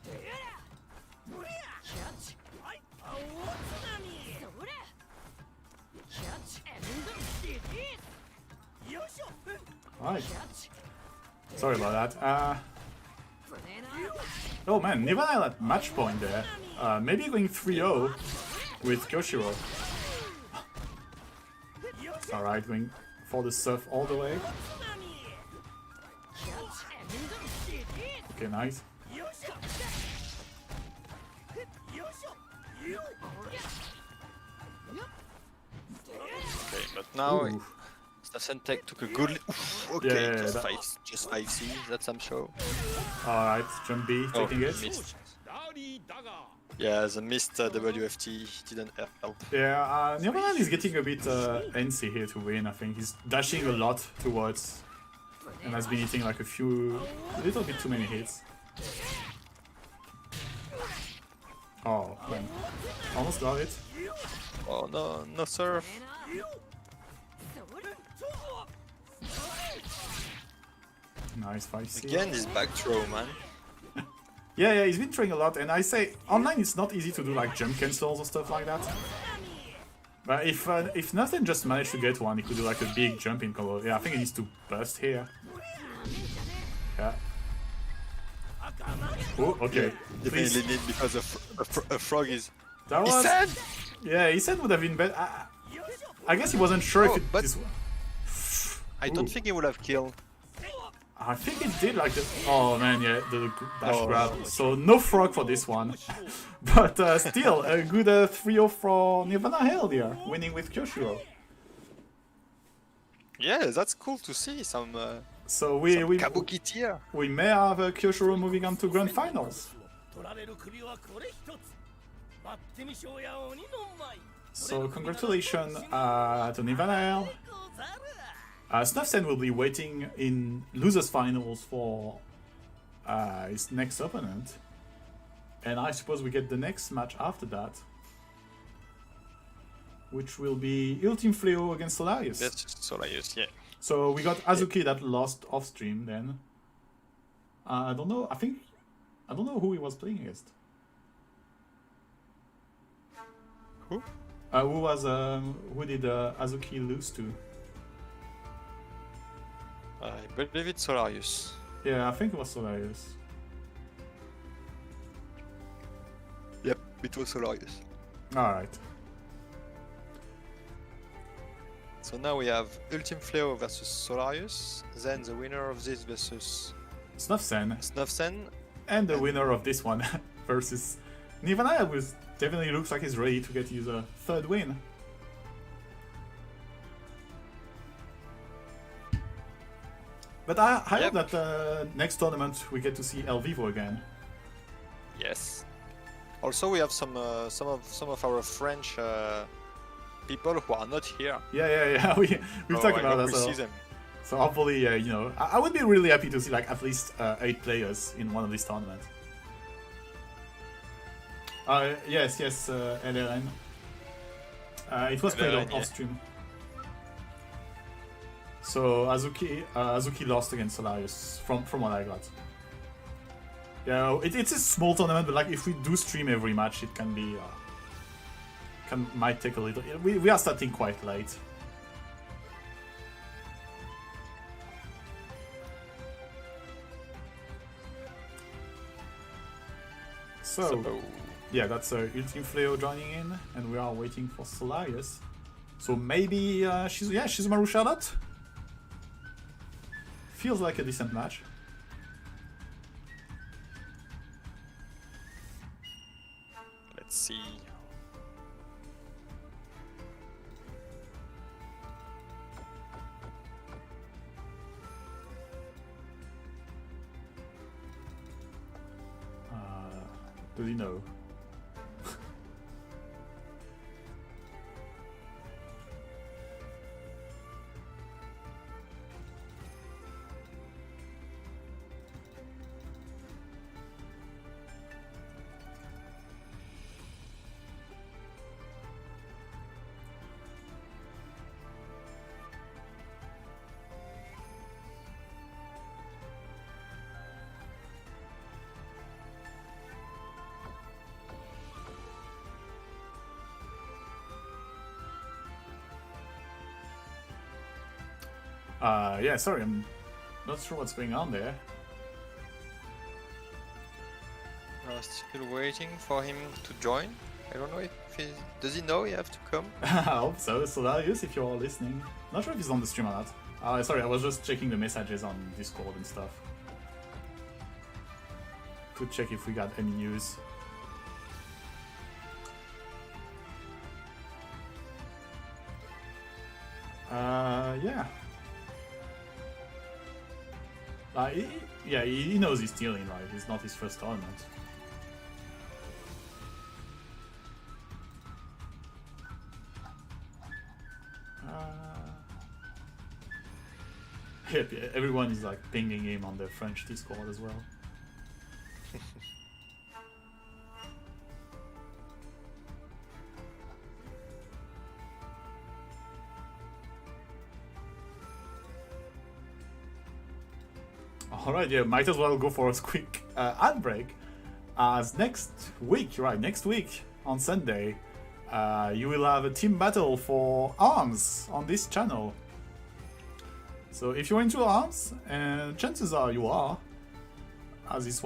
Alright. Sorry about that. Oh man, Nirvana at match point there. Maybe going 3-0 with Kyoshiro. Alright, going for the surf all the way. Okay, nice. Okay, but now Ooh. Snufsen took a good. Okay, Yeah, just 5C. That's some show. Alright, Jump B taking it. Missed. Yeah, the missed WFT didn't help. Yeah, Nirvana is getting a bit antsy here to win, I think. He's dashing a lot towards and has been hitting like a little bit too many hits. Oh, man. Almost got it. Oh no surf. Nice 5C. Again, this back throw, man. Yeah, he's been trying a lot, and I say, online it's not easy to do like jump cancels or stuff like that. But if nothing just managed to get one, he could do like a big jump in combo. Yeah, I think he needs to burst here. Yeah. Oh, okay. Please. Definitely need because a frog is... That was... He said! Yeah, he said would have been better. I guess he wasn't sure if it... but- this... I don't think he would have killed. I think it did like the... Oh man, yeah, the dash Oh. grab. So no frog for this one. But still, a good 3-0 for Nirvana Hell here, winning with Kyoshiro. Yeah, that's cool to see some So we kabuki tier. we may have Kyoshiro moving on to grand finals. So congratulations to Nirvana Hell. Snufsen will be waiting in losers finals for his next opponent, and I suppose we get the next match after that, which will be Ultim Fleo against Solarius. That's Solarius, yeah. So we got Azuki that lost off stream then. I don't know. I don't know who he was playing against. Who? Who did Azuki lose to? I believe it's Solarius. Yeah, I think it was Solarius. Yep, it was Solarius. Alright. So now we have Ultim Fleo versus Solarius, then the winner of this versus Snuffsen. Snuffsen, And the winner of this one versus Nirvana, which definitely looks like he's ready to get his third win. But I hope that next tournament we get to see El Vivo again. yes. Also, we have some of our French people who are not here. Yeah. We've talked about that. We see them. So hopefully, you know, I would be really happy to see like at least 8 players in one of these tournaments. Yes, LRN. It was played LRN, off stream. So Azuki lost against Solarius from what I got. Yeah, it's a small tournament, but like if we do stream every match, it can be might take a little. We are starting quite late. So yeah, that's Ultim Fleo joining in, and we are waiting for Solarius. So maybe Shizumaru Charlotte. Feels like a decent match. Let's see. Does he know? Yeah, sorry, I'm not sure what's going on there. We're still waiting for him to join. I don't know if does he know he have to come? I hope so. Solarius, if you're listening. Not sure if he's on the stream or not. Sorry, I was just checking the messages on Discord and stuff. To check if we got any news. Yeah. He knows he's stealing, right? It's not his first tournament. Yep, yeah, everyone is like pinging him on the French Discord as well. Alright, yeah, might as well go for a quick ad break. As next week on Sunday, you will have a team battle for ARMS on this channel. So if you're into ARMS, and chances are you are, as it's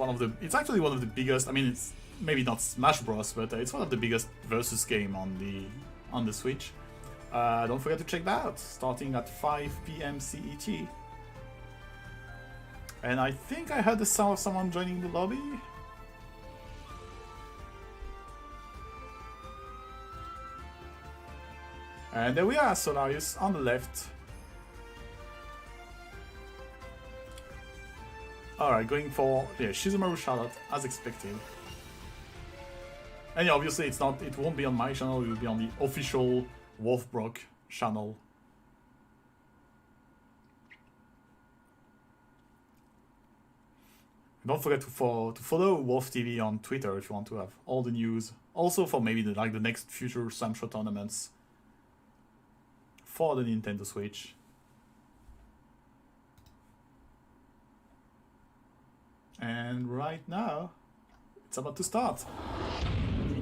actually one of the biggest. I mean, it's maybe not Smash Bros, but it's one of the biggest versus game on the Switch. Don't forget to check that out, starting at 5 PM CET. And I think I heard the sound of someone joining the lobby. And there we are, Solarius on the left. Alright, going for Shizumaru Charlotte as expected. And yeah, obviously it won't be on my channel, it will be on the official Wolfbrock channel. Don't forget to follow Wolf TV on Twitter if you want to have all the news. Also for maybe the next future Samsho tournaments for the Nintendo Switch. And right now, it's about to start.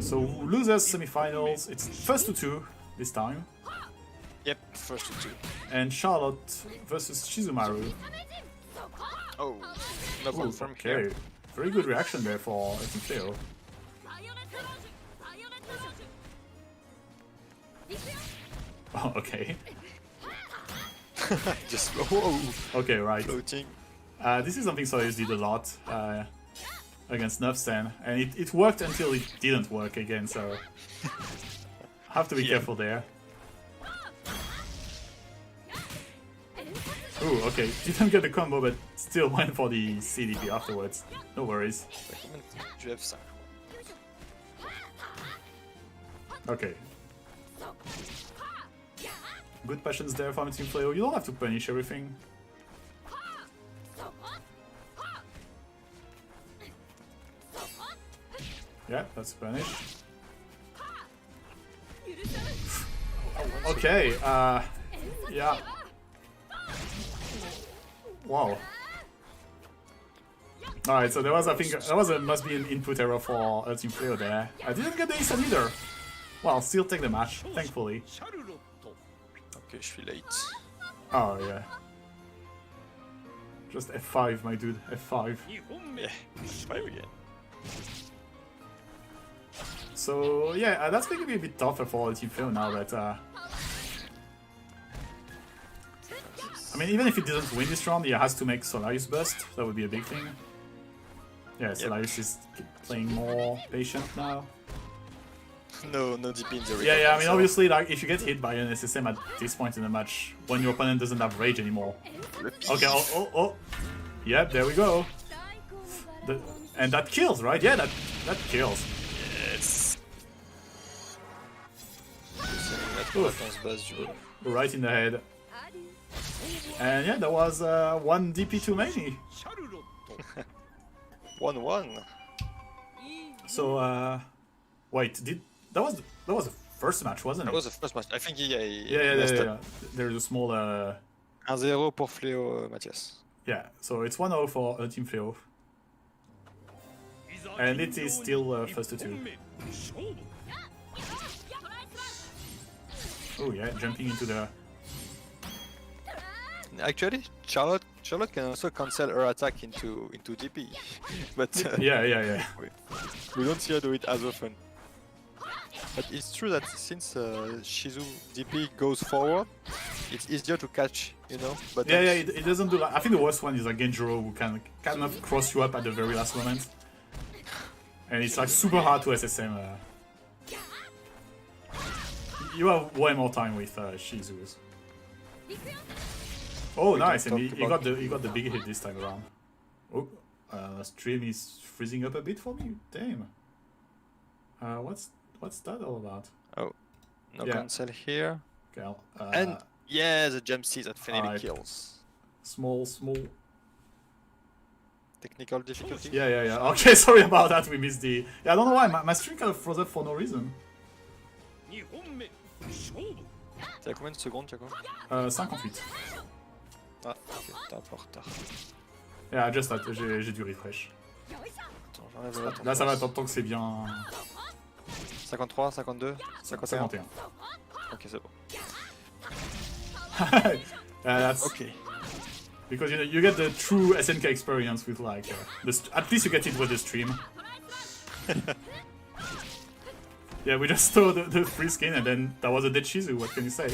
So losers semifinals. It's first to 2 this time. Yep, first to 2. And Charlotte versus Shizumaru. Oh, no confirm okay. here. Very good reaction there for Ultim Fleo. Oh, okay. Just whoa, Okay, right. floating. This is something Soyuz did a lot against Nerfsen, and it worked until it didn't work again, so have to be careful there. Ooh, okay, didn't get the combo, but still went for the CDP afterwards. No worries. Du F5. Okay. Good patience there from Team Fleo. You don't have to punish everything. Yeah, that's punish. Okay, yeah. Wow. Alright, so there was, I think, must be an input error for Team Fleo there. I didn't get the instant either. Well, still take the match, thankfully. Okay, je suis late. Oh, yeah. Just F5, my dude, F5. Yeah, 5 again. So, yeah, that's going to be a bit tougher for Team Fleo now, but... I mean, even if he didn't win this round, he has to make Solarius burst. That would be a big thing. Yeah, Solarius is playing more patient now. No DP in the recall. Yeah, I mean, obviously, like, if you get hit by an SSM at this point in the match, when your opponent doesn't have rage anymore. Okay, oh. Yep, there we go. And that kills, right? Yeah, that kills. Yes. Right in the head. And yeah, that was 1 DP too many. 1-1. So, wait, that was the first match, wasn't it? That was the first match. I think he Yeah. There's a small 1-0 pour Fleo, Mathias. yeah, so it's 1-0 for Team Fleo. And it is still first to 2. Oh yeah, jumping into the... Actually, Charlotte can also cancel her attack into DP, but Yeah. we don't see her do it as often. But it's true that since Shizu DP goes forward, it's easier to catch, you know. But Yeah, it doesn't do that. I think the worst one is like Genjiro, who can kind of cross you up at the very last moment. And it's like super hard to SSM. You have way more time with Shizu's. Oh, nice, and he got the big hit this time around. Oh, stream is freezing up a bit for me. Damn. What's that all about? Oh, no Yeah. cancel here. Okay, And yeah, the jump sees that finally alright. kills. small. Technical difficulty. Yeah. Okay, sorry about that. We missed the. Yeah, I don't know why my stream kind of froze up for no reason. T'as combien de secondes, Tchako? 58. Ah, ok, t'es un peu en retard. Yeah, just that. J'ai dû refresh. Attends, j'enlève la Là, ça va tant que c'est bien. 53, 52, 51. 51. Ok, c'est bon. That's Ok. because you get the true SNK experience with like at least you get it with the stream. Yeah, we just saw the free skin and then that was a dead Shizu. What can you say?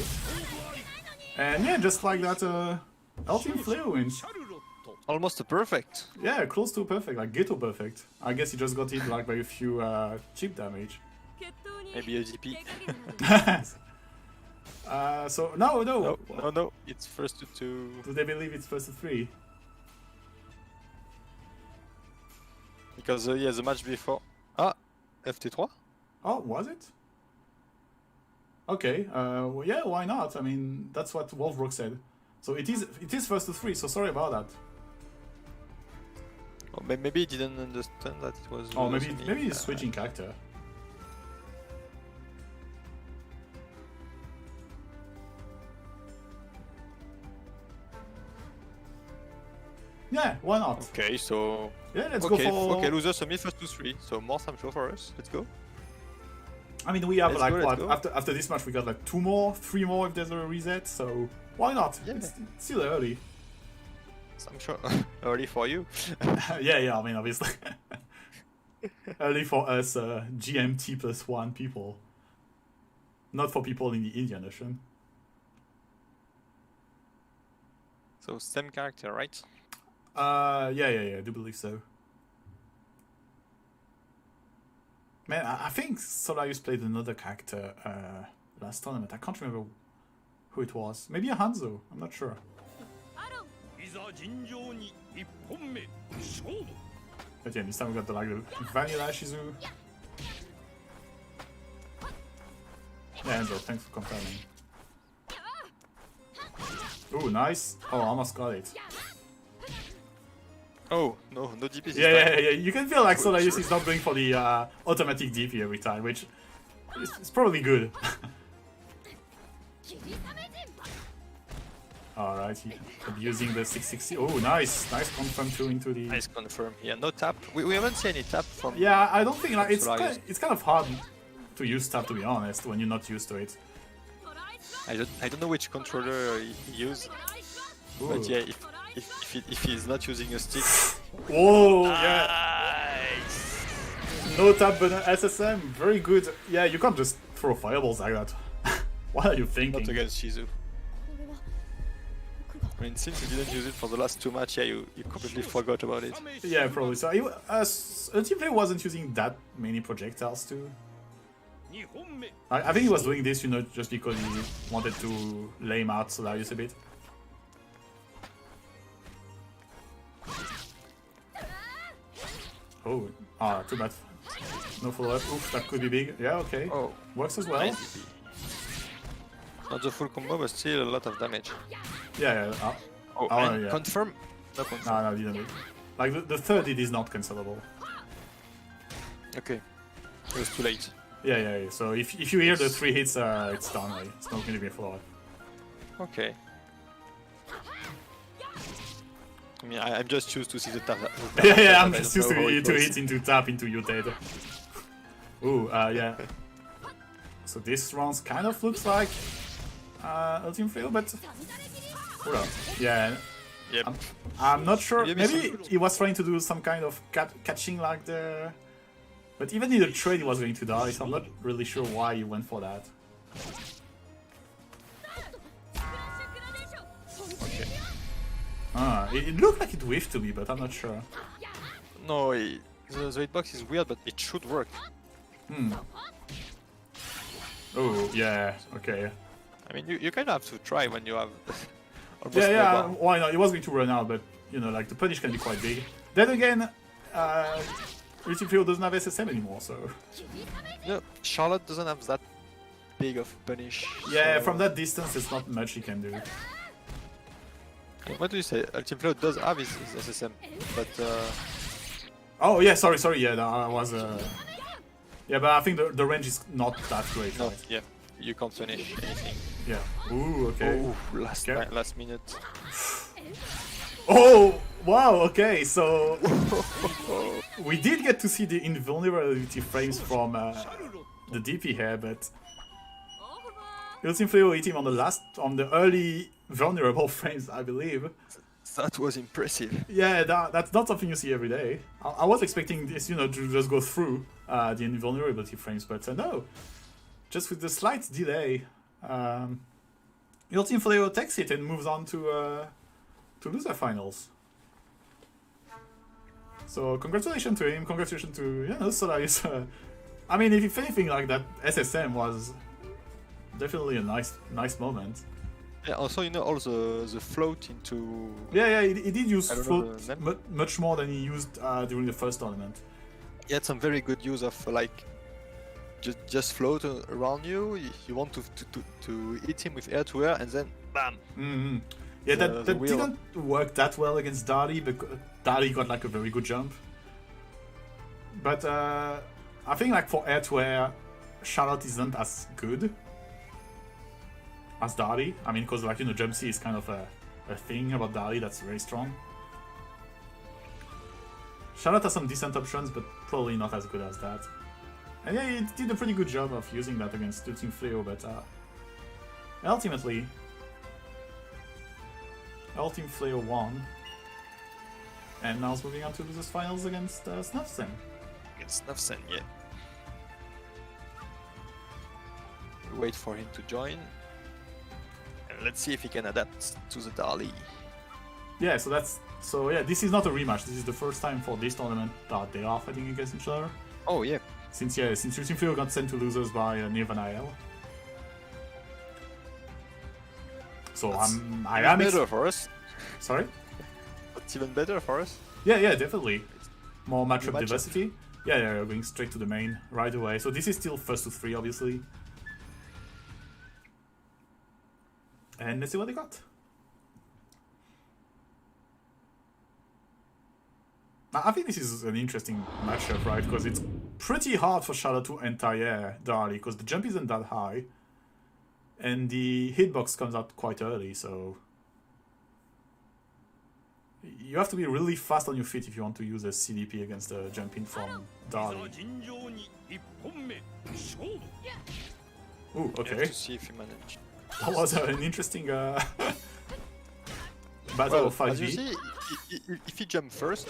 And yeah, just like that, Team Fleo wins. Almost a perfect. Yeah, close to perfect, like ghetto perfect. I guess he just got hit like by a few chip damage. Maybe a DP. So no. No, it's first to 2. Do they believe it's first to 3? Because yeah, the match before. Ah, FT3? Oh, was it? Okay, well, yeah, why not? I mean, that's what Wolfbrook said. So it is first to 3, so sorry about that. Or maybe he didn't understand that it was. Oh, maybe he's switching character. Yeah, why not? Okay, so. Yeah, let's Okay, go for... okay, loser semi first to 3. So more time show for us. Let's go. I mean, we have Let's like go, let's what go. after this match we got like 2 more, 3 more if there's a reset. So why not? Yeah. It's still early. So I'm sure early for you. Yeah. I mean, obviously early for us GMT +1 people. Not for people in the Indian Ocean. So same character, right? Yeah, I do believe so. Man, I think Solarius played another character last tournament. I can't remember who it was. Maybe a Hanzo. I'm not sure. But yeah, this time we got the Vanilla Shizu. Yeah, Enzo, thanks for confirming. Ooh, nice. Oh, almost got it. Oh, no DP this Yeah. time. You can feel like Solarius is not going for the automatic DP every time, which is probably good. Alright, using the 660. Oh, nice confirm 2 into the. Nice confirm. Yeah, no tap. We haven't seen any tap from. Yeah, I don't think like it's Solarius. it's kind of hard to use tap, to be honest, when you're not used to it. I don't know which controller he used, Ooh. but yeah, if he's not using a stick. Whoa, yeah. Nice. No tap but SSM, very good. Yeah, you can't just throw fireballs like that. What are you thinking? Not against Shizu. I mean, since you didn't use it for the last 2 matches, yeah, you completely forgot about it. Yeah, probably. So Ultimate wasn't using that many projectiles too. I think he was doing this, just because he wanted to lame out Solarius a bit. Oh, too bad. No follow-up. Oof, that could be big. Yeah, okay. Oh, Works as well. nice DP. Not the full combo, but still a lot of damage. Yeah. Oh, Oh, and yeah. confirm? No confirm. No, didn't. Like the third hit is not cancelable. Okay. It was too late. Yeah. So if you hear the 3 hits, it's done. Like, it's not going to be a follow-up. Okay. I mean, I'm just choose to see the tap. Yeah, I'm I just don't used know how it to goes. hit into tap into your dead. Ooh, yeah. So this round kind of looks like Ultimate Fail, but hold on. Yeah, Yep. I'm not sure. Maybe Maybe some- he was trying to do some kind of catching like the. But even in the trade, he was going to die, so I'm not really sure why he went for that. It looked like it whiffed to me, but I'm not sure. No, the hitbox is weird, but it should work. Oh, yeah, okay. I mean, you kind of have to try when you have almost Yeah, no bar. why not? It was going to run out, but, like, the punish can be quite big. Then again, Ultimate Fail doesn't have SSM anymore, so... No, Charlotte doesn't have that big of punish. Yeah, so- from that distance, there's not much he can do. What do you say? Ultimate Flow does have his SSM, but Oh, yeah, sorry, yeah, that was... Yeah, but I think the range is not that great, no, right? yeah, you can't punish anything. Yeah. Ooh, okay. Oh, last minute. Oh, wow, okay, so... we did get to see the invulnerability frames from the DP here, but... Ultimate Fleo hit him on the early vulnerable frames, I believe. That was impressive. Yeah, that's not something you see every day. I was expecting this, to just go through the invulnerability frames, but no. Just with the slight delay, Ultimate Fleo takes it and moves on to loser finals. So congratulations to him, congratulations to Solarius. I mean, if anything like that, SSM was definitely a nice moment. Yeah, also all the float into. Yeah, he did use I don't float know the name. much more than he used during the first tournament. He had some very good use of like just float around you. You want to hit him with air to air, and then bam. Mm-hmm. Yeah, that wheel. didn't work that well against Dari, because Dari got like a very good jump. But I think like for air to air, Charlotte isn't as good as Dari. I mean, because like jump C is kind of a thing about Dari that's very strong. Charlotte has some decent options, but probably not as good as that. And yeah, he did a pretty good job of using that against Ultimate Fleo, but ultimately, Ultimate Fleo won. And now it's moving on to losers finals against Snufsen. Against Snufsen, yeah. Wait for him to join. And let's see if he can adapt to the Dali. Yeah, so yeah, this is not a rematch. This is the first time for this tournament that they are fighting against each other. Oh yeah. Since Ultimate got sent to losers by Nirvana IL. So I am better for us. Sorry? It's even better for us. Yeah, definitely. More matchup Matchup. diversity. Yeah, we're going straight to the main right away. So this is still first to 3, obviously. And let's see what they got. Now, I think this is an interesting matchup, right? Because it's pretty hard for Shadow to anti-air Darly, because the jump isn't that high. And the hitbox comes out quite early, so... You have to be really fast on your feet if you want to use a CDP against a jump in from Darly. Ooh, You okay. have to see if you manage. That was an interesting battle Well, of as you 5v. see, if you jump first,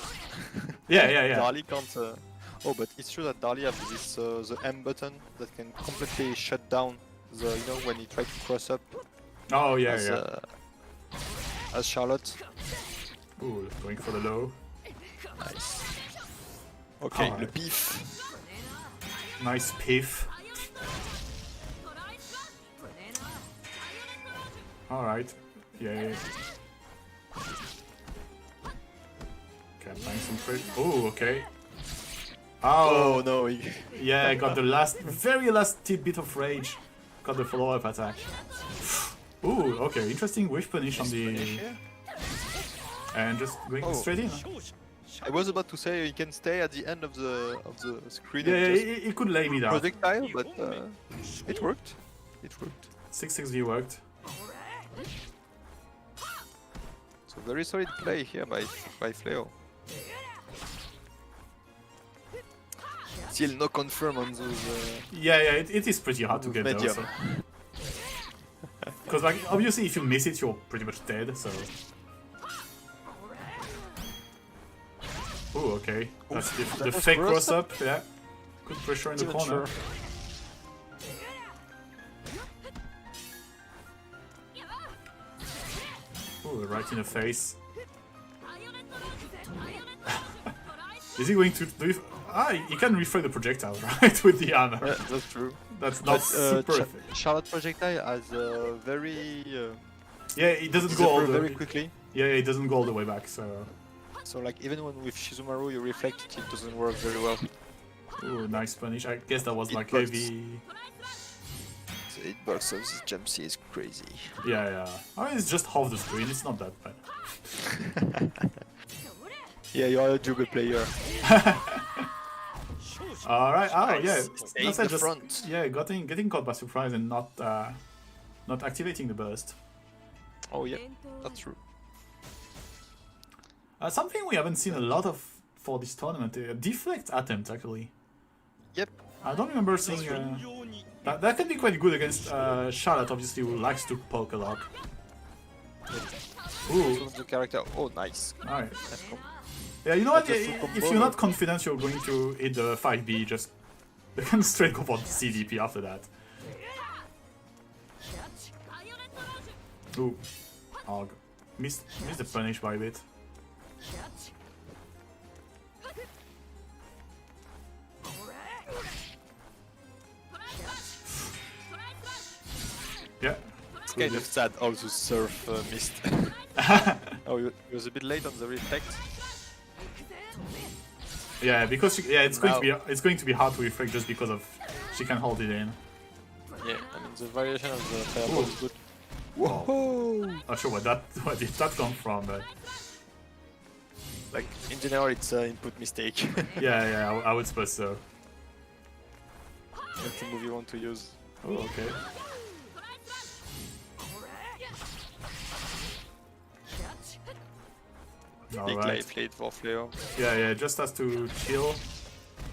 Yeah. Darly can't. Oh, but it's true that Darly has this the M button that can completely shut down the when you try to cross up Oh, as, yeah. as Charlotte. Ooh, going for the low. Nice. Okay, Alright. le pif. Nice piff. Alright. Yeah. Okay, applying some pressure. Oh, okay. Oh Oh, no, yeah, I got the very last bit of rage. Got the follow-up attack. Ooh, okay, interesting whiff punish on the... And just going Oh. straight in. I was about to say you can stay at the end of the screen Yeah, and just it could lay me down. projectile, but it worked. It worked. 6-6V worked. So very solid play here by Fleo. Still no confirm on those. Yeah, it is pretty hard to get those. medium. Because like obviously if you miss it, you're pretty much dead. So. Ooh, okay. That's the that was fake cross cross up. Yeah. Good pressure in the Even corner. sure. Ooh, right in the face. Is he going to do it? He can refrain the projectile, right? With the hammer. Yeah, that's true. That's not super. Charlotte projectile has a very. Yeah, it doesn't go all the very quickly. Yeah, it doesn't go all the way back. So. So like even when with Shizumaru you reflect it, it doesn't work very well. Ooh, nice punish. I guess that was It like bugs. heavy. The hitbox of this jump C is crazy. Yeah. I mean, it's just half the screen. It's not that bad. Yeah, you are a Jugo player. All right. Oh, yeah. Stay That's in it, the front. Yeah, getting caught by surprise and not activating the burst. Oh yeah, that's true. Something we haven't seen a lot of for this tournament. Deflect attempt actually. Yep. I don't remember seeing. That can be quite good against Charlotte, obviously, who likes to poke a lot. Ooh. So the character. Oh, nice. Alright. Nice combo. Yeah, you know what? That's a full If combo, you're not but- confident you're going to hit the 5B, just you can straight go for the CDP after that. Ooh. Oh, missed the punish by a bit. Yeah. It's kind of sad also Surf missed. Oh, he was a bit late on the reflect. Yeah, because it's Now- going to be hard to reflect just because of she can hold it in. Yeah, I mean the variation of the fireball is good. Whoa! Not sure where did that come from, but Like in general, it's an input mistake. yeah, I would suppose so. That's the move you want to use. Oh, okay. Big Alright. life lead for Fleo. Yeah, just has to chill.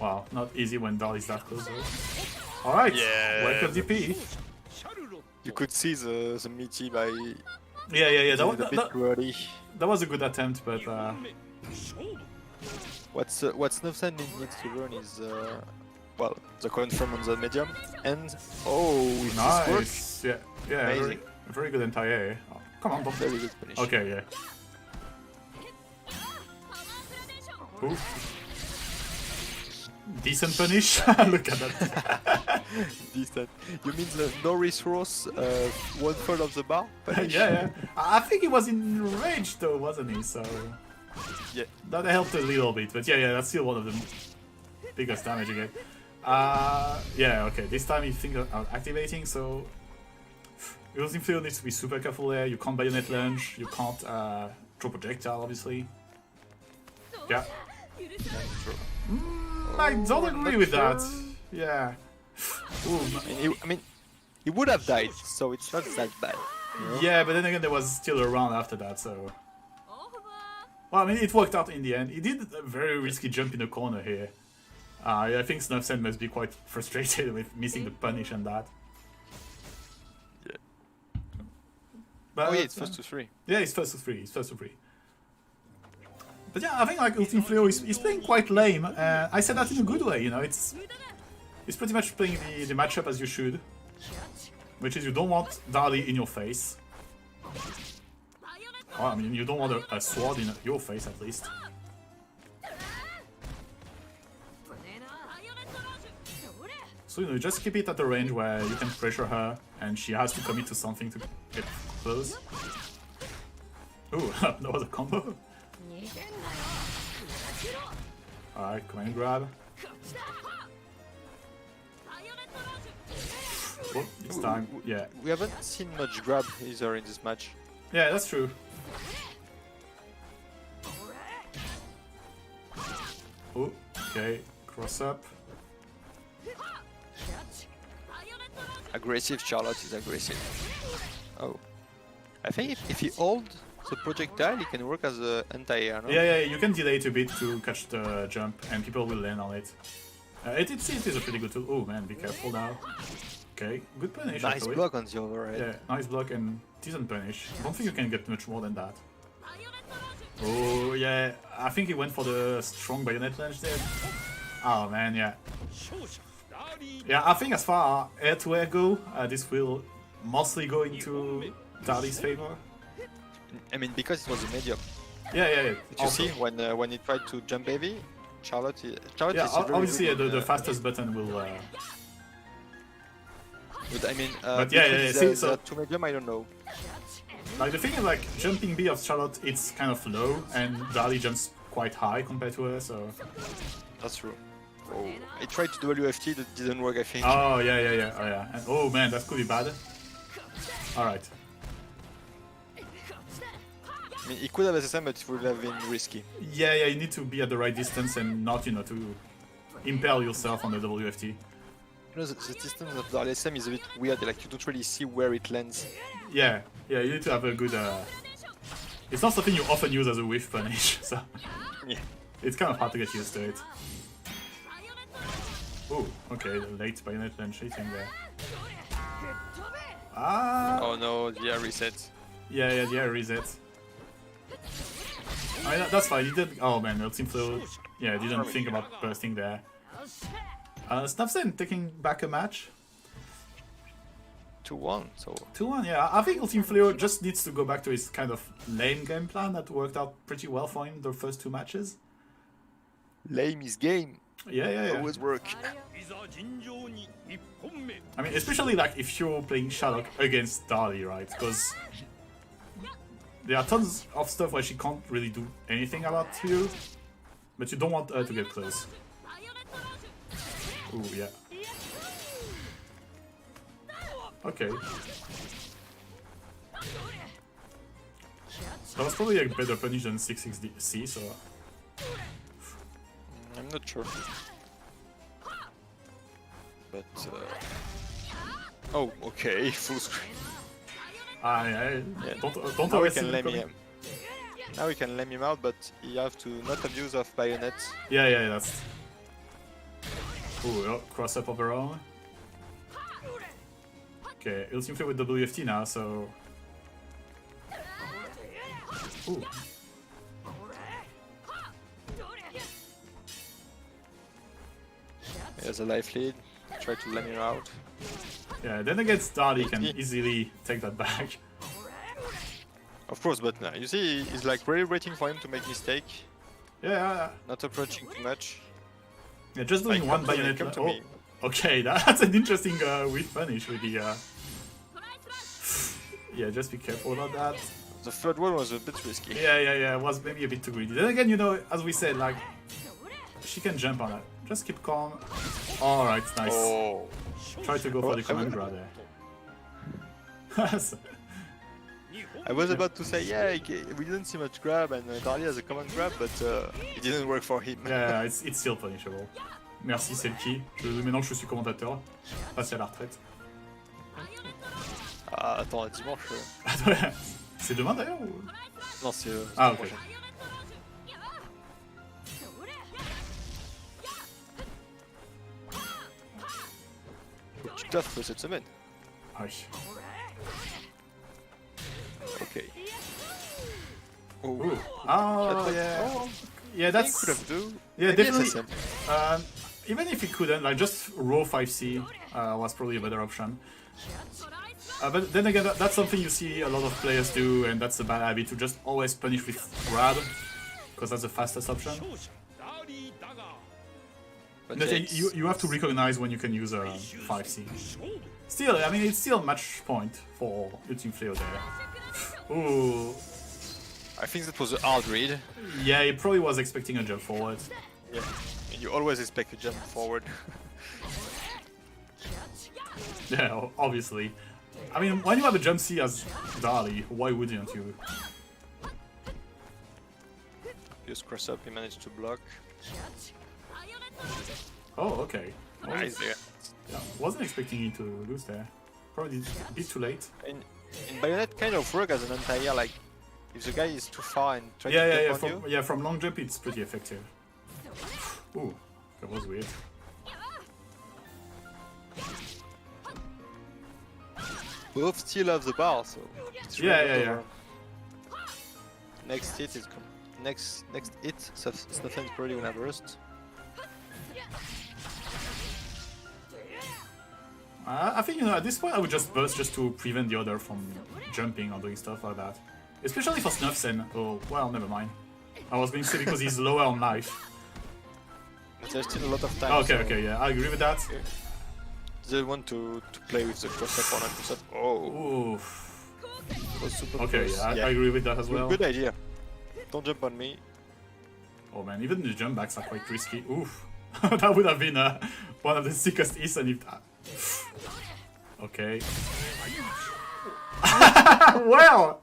Wow, not easy when Dal is that close though. Alright, Yeah. welcome DP. You could see the meaty by Yeah, a bit too early. that was a good attempt, but What's Snufsan needs to learn is well the confirm on the medium and if this works, nice. Yeah, very, Amazing. very good entire. Oh, come on, don't. very good finish. Okay, yeah. Ooh. Decent punish. Look at that. Decent. You mean the no resource, 1/3 of the bar? Yeah. I think he was in rage though, wasn't he? So Yeah. that helped a little bit. But yeah, that's still one of the biggest damage again. Yeah, okay. This time you think of activating, so Using Flare needs to be super careful there. You can't bayonet lunge, you can't draw projectile, obviously. Yeah. I don't agree with that. Yeah. Ooh, I mean, he would have died, so it's not that bad. yeah, but then again, there was still a round after that, so. Well, I mean, it worked out in the end. He did a very risky jump in the corner here. I think Snufsen must be quite frustrated with missing the punish and that. Yeah. But, Oh yeah, it's first to 3. Yeah, it's first to 3. It's first to 3. But yeah, I think like Ultim Flare is playing quite lame. I said that in a good way, you know. It's pretty much playing the matchup as you should, which is you don't want Dali in your face. Well, I mean, you don't want a sword in your face at least. So, you know, just keep it at a range where you can pressure her and she has to commit to something to get close. Ooh, that was a combo. Alright, command grab. Oh, this time, yeah. We haven't seen much grab either in this match. Yeah, that's true. Oh, okay, cross up. Aggressive Charlotte is aggressive. Oh. I think if he holds the projectile, he can work as an anti-air, no? Yeah, you can delay it a bit to catch the jump and people will land on it. It is a pretty good tool. Oh man, be careful now. Okay, good punish Nice actually. block on the overhead. Yeah, nice block and decent punish. I don't think you can get much more than that. Oh yeah, I think he went for the strong bayonet lunge there. Oh man, yeah. Yeah, I think as far as air-to-air go, this will mostly go into Dali's favor. I mean, because it was a medium. Yeah. Did you Also. see when he tried to jump heavy? Charlotte Yeah, is very obviously good in, the fastest button will... But I mean, But yeah, between see, the so- two medium, I don't know. Like, the thing is, like, jumping B of Charlotte, it's kind of low, and Dali jumps quite high compared to her, so... That's true. Oh, I tried to WFT, that didn't work, I think. Oh, yeah. And, oh man, that could be bad. Alright. I mean, he could have SSM, but it would have been risky. Yeah, you need to be at the right distance and not, you know, to impale yourself on the WFT. You know, the distance of the LSM is a bit weird, like you don't really see where it lands. Yeah, you need to have a good... It's not something you often use as a whiff punish, so... Yeah. It's kind of hard to get used to it. Ooh, okay, late bayonet and chasing there. Ah! Oh no, yeah, reset. Yeah, reset. I mean, that's fine, he did... Oh man, Ultim Flare... Yeah, didn't think about bursting there. Snufsen taking back a match. 2-1, so... 2-1, yeah. I think Ultim Flare just needs to go back to his kind of lame game plan that worked out pretty well for him the first 2 matches. Lame is game. Yeah. Always work. I mean, especially like if you're playing Sherlock against Dali, right? Because there are tons of stuff where she can't really do anything about you, but you don't want her to get close. Ooh, yeah. Okay. That was probably a better punish than 660C, so... I'm not sure. But, oh, okay, full screen. Yeah. Don't Now we always can see lame him him. Now we can lame him out, but you have to not abuse of bayonets. Yeah, that's... Ooh, oh, cross up of her own. Okay, Ultim Flare with WFT now, so... Ooh. There's a life lead. Try to lame him out. Yeah, then against Dali can easily take that back. Of course, but you see, he's like really waiting for him to make mistake. Yeah, Not approaching too much. yeah, just doing Like, one come to me, bayonet. come to Oh, me. okay, that's an interesting whiff punish with the. Yeah, just be careful about that. The third one was a bit risky. Yeah, it was maybe a bit too greedy. Then again, you know, as we said, like, she can jump on it. Just keep calm. Alright, nice. Oh. Try to go for the command grab there. I was about to say, yeah, we didn't see much grab, and Darly has a command grab, but it didn't work for him. Yeah, it's still punishable. Merci Selkie. Maintenant que je suis commentateur, passer à la retraite. Ah, attends, dimanche. C'est demain d'ailleurs ou... Non, c'est. Ah, ok. prochain. Faut que tu taffes cette semaine. Ah oui. Ok. Oh. Ooh. Oh, That- yeah. oh, Yeah, I think that's... could have do. Yeah, Maybe definitely. SSM. Even if he couldn't, like, just row 5C was probably a better option. But then again, that's something you see a lot of players do, and that's a bad habit, to just always punish with grab, because that's the fastest option. But But yeah, you have to recognize when you can use a 5C. Still, I mean, it's still match point for Ultim Fleo there. Ooh. I think that was a hard read. Yeah, he probably was expecting a jump forward. Yeah. And you always expect to jump forward. Yeah, obviously. I mean, when you have a jump C as Darly, why wouldn't you? Just cross up, he managed to block. Oh, okay. Nice there. Yeah, wasn't expecting you to lose there. Probably a bit too late. And Bayonet kind of work as an anti-air, like, if the guy is too far and try Yeah, to yeah, jump yeah. on From, yeah, from long jump, it's pretty effective. Ooh, that was weird. you, both still have the bar, so it's Yeah, really yeah, over. Next hit is next hit, Snuffin's probably gonna burst. I think, you know, at this point I would just burst just to prevent the other from jumping or doing stuff like that. Especially for Snufsen. Oh, well, never mind. I was going to say because he's lower on life. But there's still a lot of time. Okay, so okay, yeah, I agree with that. they want to play with the cross-up or not cross-up. Oh, Oof. it was super Okay, close. yeah, I agree with that as well. Good idea. Don't jump on me. Oh man, even the jump backs are quite risky. Oof. That would have been one of the sickest is and if that... Okay. Well,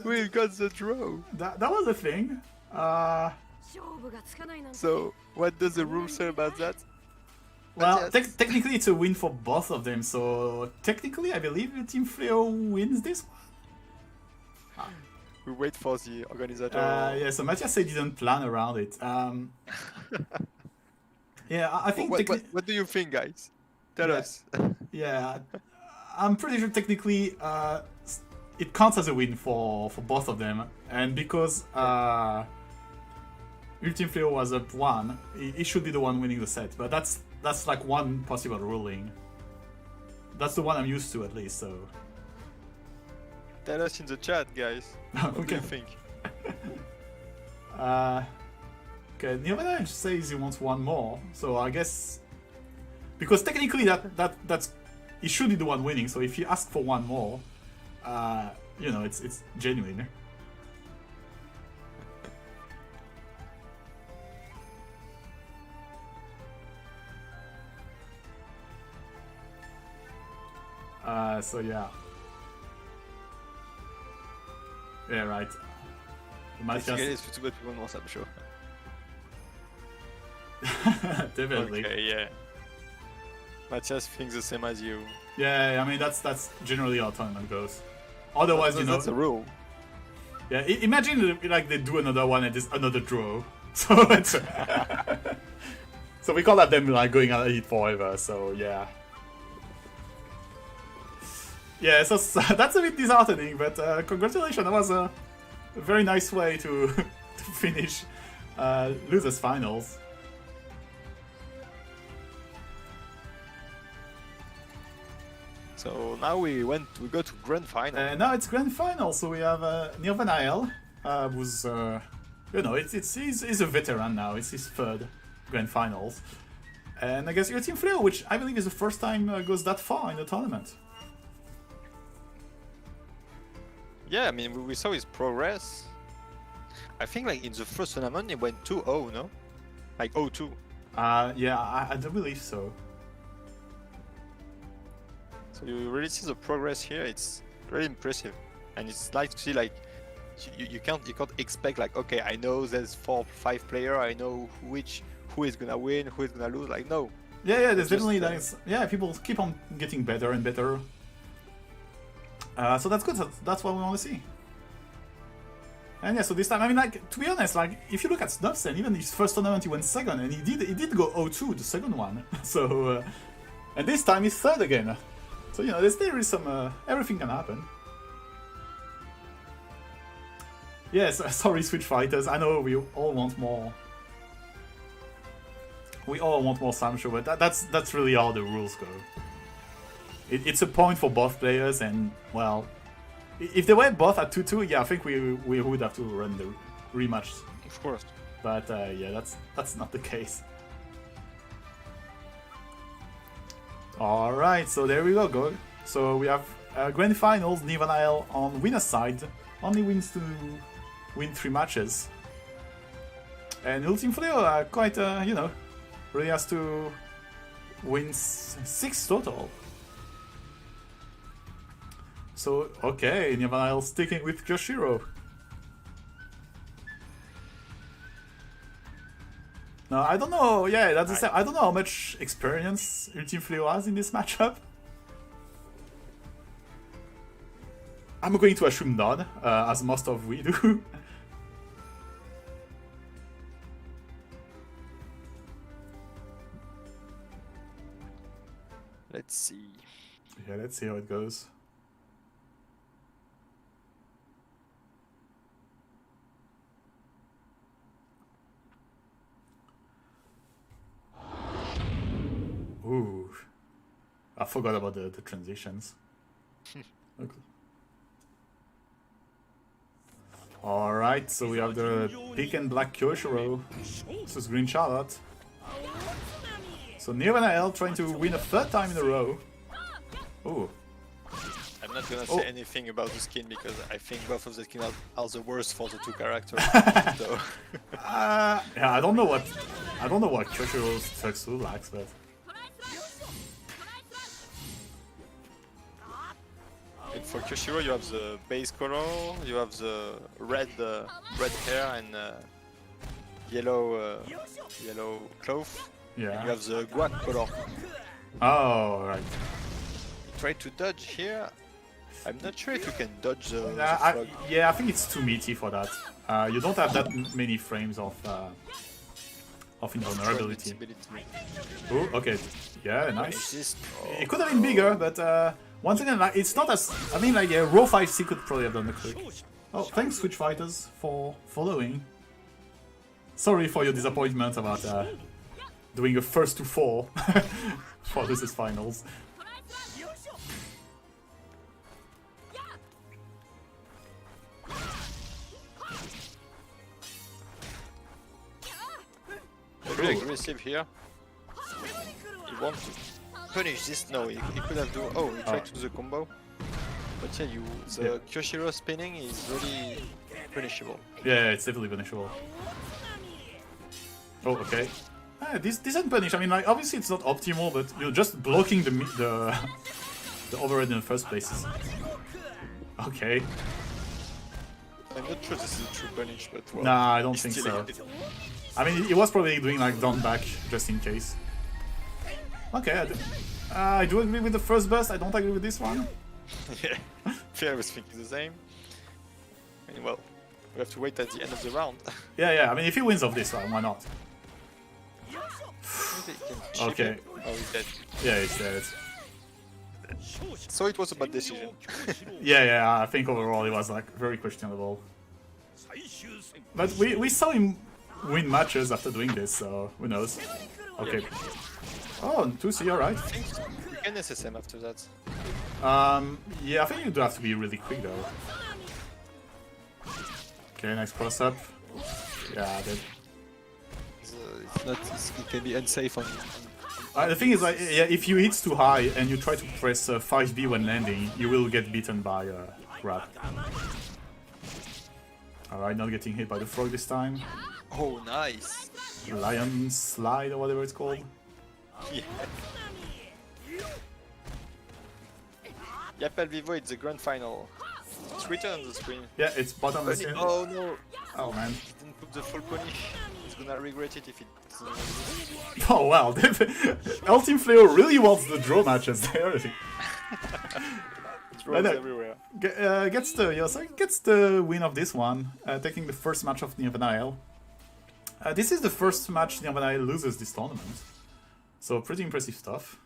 We got the draw. that was a thing. So, what does the rule say about that? Well, Yes. technically it's a win for both of them, so technically I believe Team Fleo wins this one. We wait for the organizer. Yeah, so Matthias said he didn't plan around it. Yeah, I think What do you think, guys? Tell Yeah. us. yeah, I'm pretty sure technically it counts as a win for both of them, and because Ultim Fleo was up 1, he should be the one winning the set, but that's like one possible ruling. That's the one I'm used to at least, so... Tell us in the chat, guys. What do Okay. you think? Okay, Nirvana says he wants one more, so I guess... Because technically that's... He should be the one winning, so if you ask for one more, you know, it's genuine. So yeah. Yeah, right. Matthias... It's too bad people want I'm sure. Definitely. Okay, yeah. Matthias thinks the same as you. Yeah, I mean that's generally how tournament goes. Otherwise, you know, That's a rule. yeah. Imagine like they do another one and there's another draw. So it's so we can't have them like going at it forever. So yeah, yeah. So that's a bit disheartening, but congratulations. That was a very nice way to to finish losers finals. So now we go to grand final. Now it's grand final, so we have Nirvana L, who's you know, he's a veteran now. It's his third grand finals, and I guess your team Vlair, which I believe is the first time goes that far in the tournament. Yeah, I mean, we saw his progress. I think like in the first tournament, it went 2-0, no? Like 0-2. Yeah, I do believe so. So you really see the progress here. It's really impressive, and it's nice to see like you can't expect like, okay, I know there's 4 or 5 players. I know who is gonna win, who is gonna lose. Like no. Yeah, there's definitely yeah, people keep on getting better and better. So that's good. That's what we want to see. And yeah, so this time, I mean, like, to be honest, like, if you look at Snubsen, even his first tournament he went second, and he did go 0-2 the second one. So, and this time he's third again. So you know, there is some everything can happen. Yes, sorry, Switch Fighters. I know we all want more. We all want more Samsho, but that's really how the rules go. It's a point for both players, and well, if they were both at 2-2, yeah, I think we would have to run the rematch. Of course. But yeah, that's not the case. All right, so there we go. So we have grand finals. Nivanael on winner's side only wins to win 3 matches, and Ultim Vlair quite you know, really has to win 6 total. So, okay, Nivanael sticking with Kyoshiro. No, I don't know, yeah, that's the same. I don't know how much experience Ultim Vlair has in this matchup. I'm going to assume none, as most of we do. Let's see. Yeah, let's see how it goes. Ooh, I forgot about the transitions. Okay. All right, so we have the pink and black Kyoshiro versus green Charlotte. So Nivanael trying to win a 3rd time in a row. Ooh. I'm not gonna say anything about the skin because I think both of the skins are the worst for the 2 characters. So. Yeah, I don't know what Kyoshiro's Tchako lacks, but. And for Kyoshiro, you have the base color, you have the red hair and yellow cloth. Yeah. And you have the guac color. Oh, right. Try to dodge here. I'm not sure if you can dodge the frog. Yeah, I think it's too meaty for that. You don't have that many frames of invulnerability. Oh, okay. Yeah, nice. It could have been bigger, but once again, like, it's not as... I mean, like, yeah, Raw 5C could probably have done the click. Oh, thanks, Switch Fighters, for following. Sorry for your disappointment about doing a first to 4 for this is finals. Very aggressive here. He wants to punish this. No, he could have done. Oh, he tried to do the combo. But yeah, the Kyoshiro spinning is really punishable. Yeah, it's definitely punishable. Oh, okay. This isn't punish. I mean, like, obviously it's not optimal, but you're just blocking the overhead in the first place. Okay. I'm not sure this is a true punish, but well, nah, I don't think so. I mean, he was probably doing like down back just in case. Okay, I do agree with the first burst. I don't agree with this one. Yeah, I was thinking the same. I mean, well, we have to wait at the end of the round. Yeah. I mean, if he wins off this one, why not? Okay. Oh, he's dead. Yeah, he's dead. So it was a bad decision. Yeah. I think overall it was like very questionable. But we saw him win matches after doing this, so who knows? Okay. Oh, 2C, alright. You can SSM after that. Yeah, I think you do have to be really quick though. Okay, nice cross up. Yeah, It's not. It can be unsafe on. the thing is, like, yeah, if you hit too high and you try to press 5B when landing, you will get beaten by grab. Alright, not getting hit by the frog this time. Oh, nice. Lion slide or whatever it's called. Yeah. Yapel Vivo, it's the grand final. It's written on the screen. Yeah, it's bottom of the screen. Oh no! Oh man. He didn't put the full punish. He's gonna regret it if it. Oh wow, Ultim Fleo really wants the draw matches there. Throws everywhere. Gets the win of this one, taking the first match of Nirvanael. This is the first match Nirvanael loses this tournament, so pretty impressive stuff.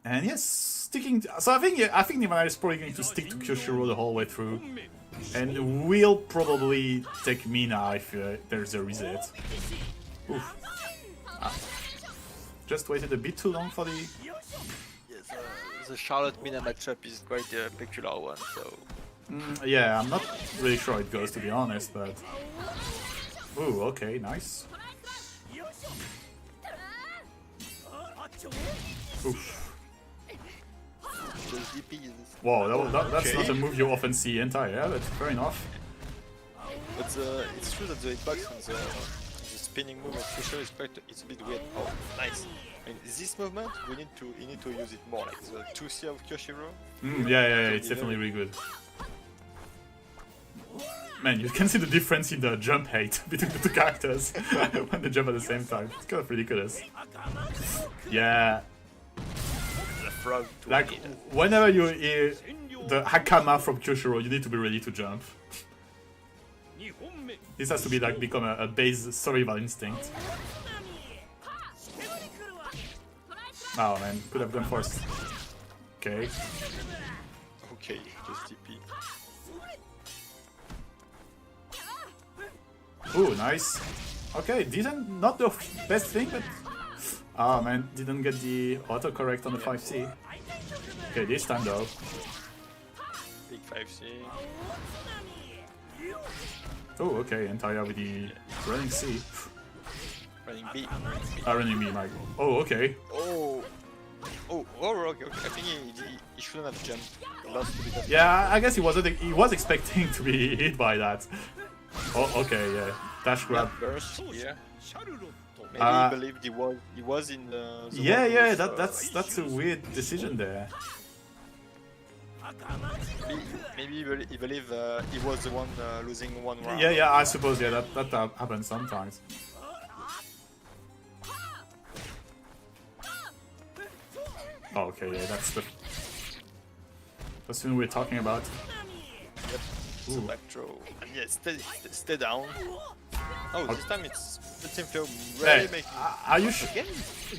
And yes, sticking. So I think Nirvanael is probably going to stick to Kyoshiro the whole way through, and will probably take Mina if there's a reset. Oof. Just waited a bit too long for the. The Charlotte Mina matchup is quite a peculiar one, so. Yeah, I'm not really sure it goes, to be honest, but. Ooh, okay, nice. Oof. Whoa, that's not a move you often see entire, yeah, but fair enough. But it's true that the hitbox on the spinning move of Fisher is quite. It's a bit weird. Oh, nice. I mean, this movement, you need to use it more, like the 2C of Kyoshiro. Yeah, it's definitely really good. Man, you can see the difference in the jump height between the two characters when they jump at the same time. It's kind of ridiculous. Yeah. The frog. Like, whenever you hear the Hakama from Kyoshiro, you need to be ready to jump. This has to be like become a base survival instinct. Oh man, could have gone first. Okay. Okay, just TP. Ooh, nice. Okay, not the best thing, but oh man, didn't get the autocorrect on the 5C. Okay, this time though. Big 5C. Oh, okay, entire with the running C. Running B. Running B, Mike. Oh, okay. Oh, okay. I think he shouldn't have jumped. He lost a bit of Yeah, I guess he was expecting to be hit by that. Oh, okay, yeah. Dash grab. Burst, yeah. Maybe he believed he was in the yeah, that's a weird decision there. Maybe he believed he was the one losing one round. Yeah, I suppose, yeah, that happens sometimes. Oh, okay, yeah, that's the thing we're talking about. Yep, it's a back throw. And yeah, stay down. Oh, this time it's Team Flow really making. Are you sure?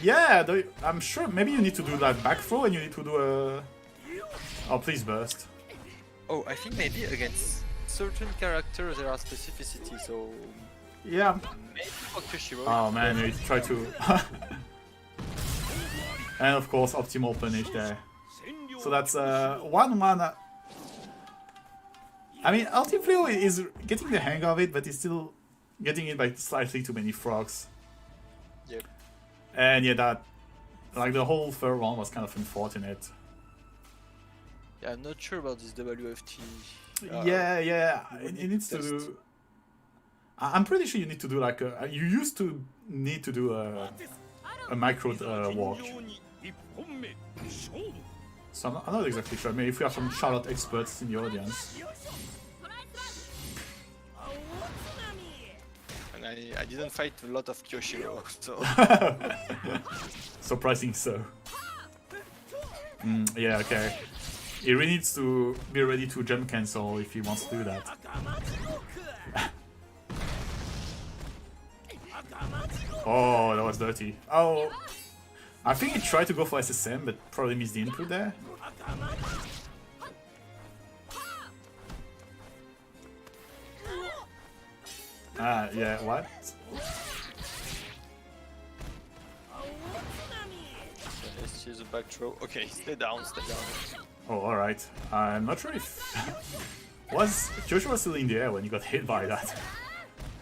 Yeah, I'm sure. Maybe you need to do that back throw and you need to do a. Oh, please burst. Oh, I think maybe against certain characters there are specificities, so. Yeah. Maybe for Kyoshiro. Oh man, you try to. And of course, optimal punish there. So that's 1-1. I mean, Ultim Fleo is getting the hang of it, but he's still getting it by slightly too many frogs. Yep. And yeah, that, like, the whole third one was kind of unfortunate. Yeah, I'm not sure about this WFT. Yeah, it needs to do. I'm pretty sure you need to do like a. You used to need to do a micro walk. So I'm not exactly sure. Maybe if we have some Charlotte experts in the audience. And I didn't fight a lot of Kyoshiro, so. Surprising so. Yeah, okay. He really needs to be ready to jump cancel if he wants to do that. Oh, that was dirty. Oh, I think he tried to go for SSM, but probably missed the input there. Yeah, what? Let's use a back throw. Okay, stay down. Oh, alright. I'm not sure if... Was Joshua still in the air when he got hit by that?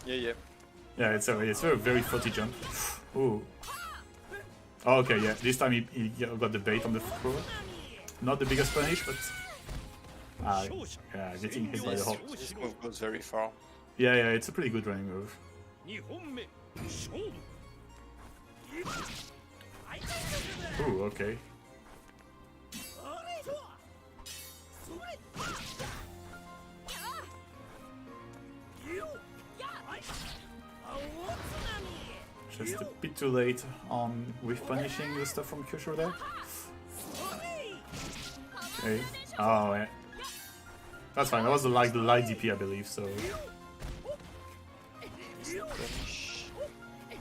Yeah. Yeah, it's a very floaty jump. Ooh. Oh, okay, yeah. This time he got the bait on the throw. Not the biggest punish, but yeah, getting hit by the hop. This move goes very far. Yeah, it's a pretty good running move. Ooh, okay. Just a bit too late on with punishing the stuff from Kyushu there. Okay. Oh, yeah. That's fine. That was the light DP, I believe. So.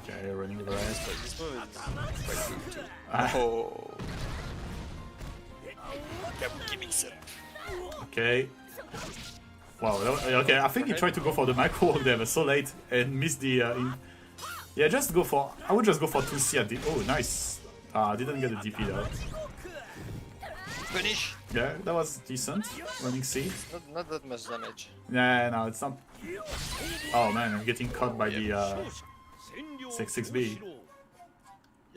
Okay, running the rest. But this move is quite good too. Oh. Give me some. Okay. Wow. Okay, I think he tried to go for the micro walk there, but so late and missed the. Yeah, just go for. I would just go for 2C at the. Oh, nice. Didn't get a DP though. Finish. Yeah, that was decent. Running C. Not that much damage. Yeah, no, it's not. Oh man, I'm getting caught by the 6B.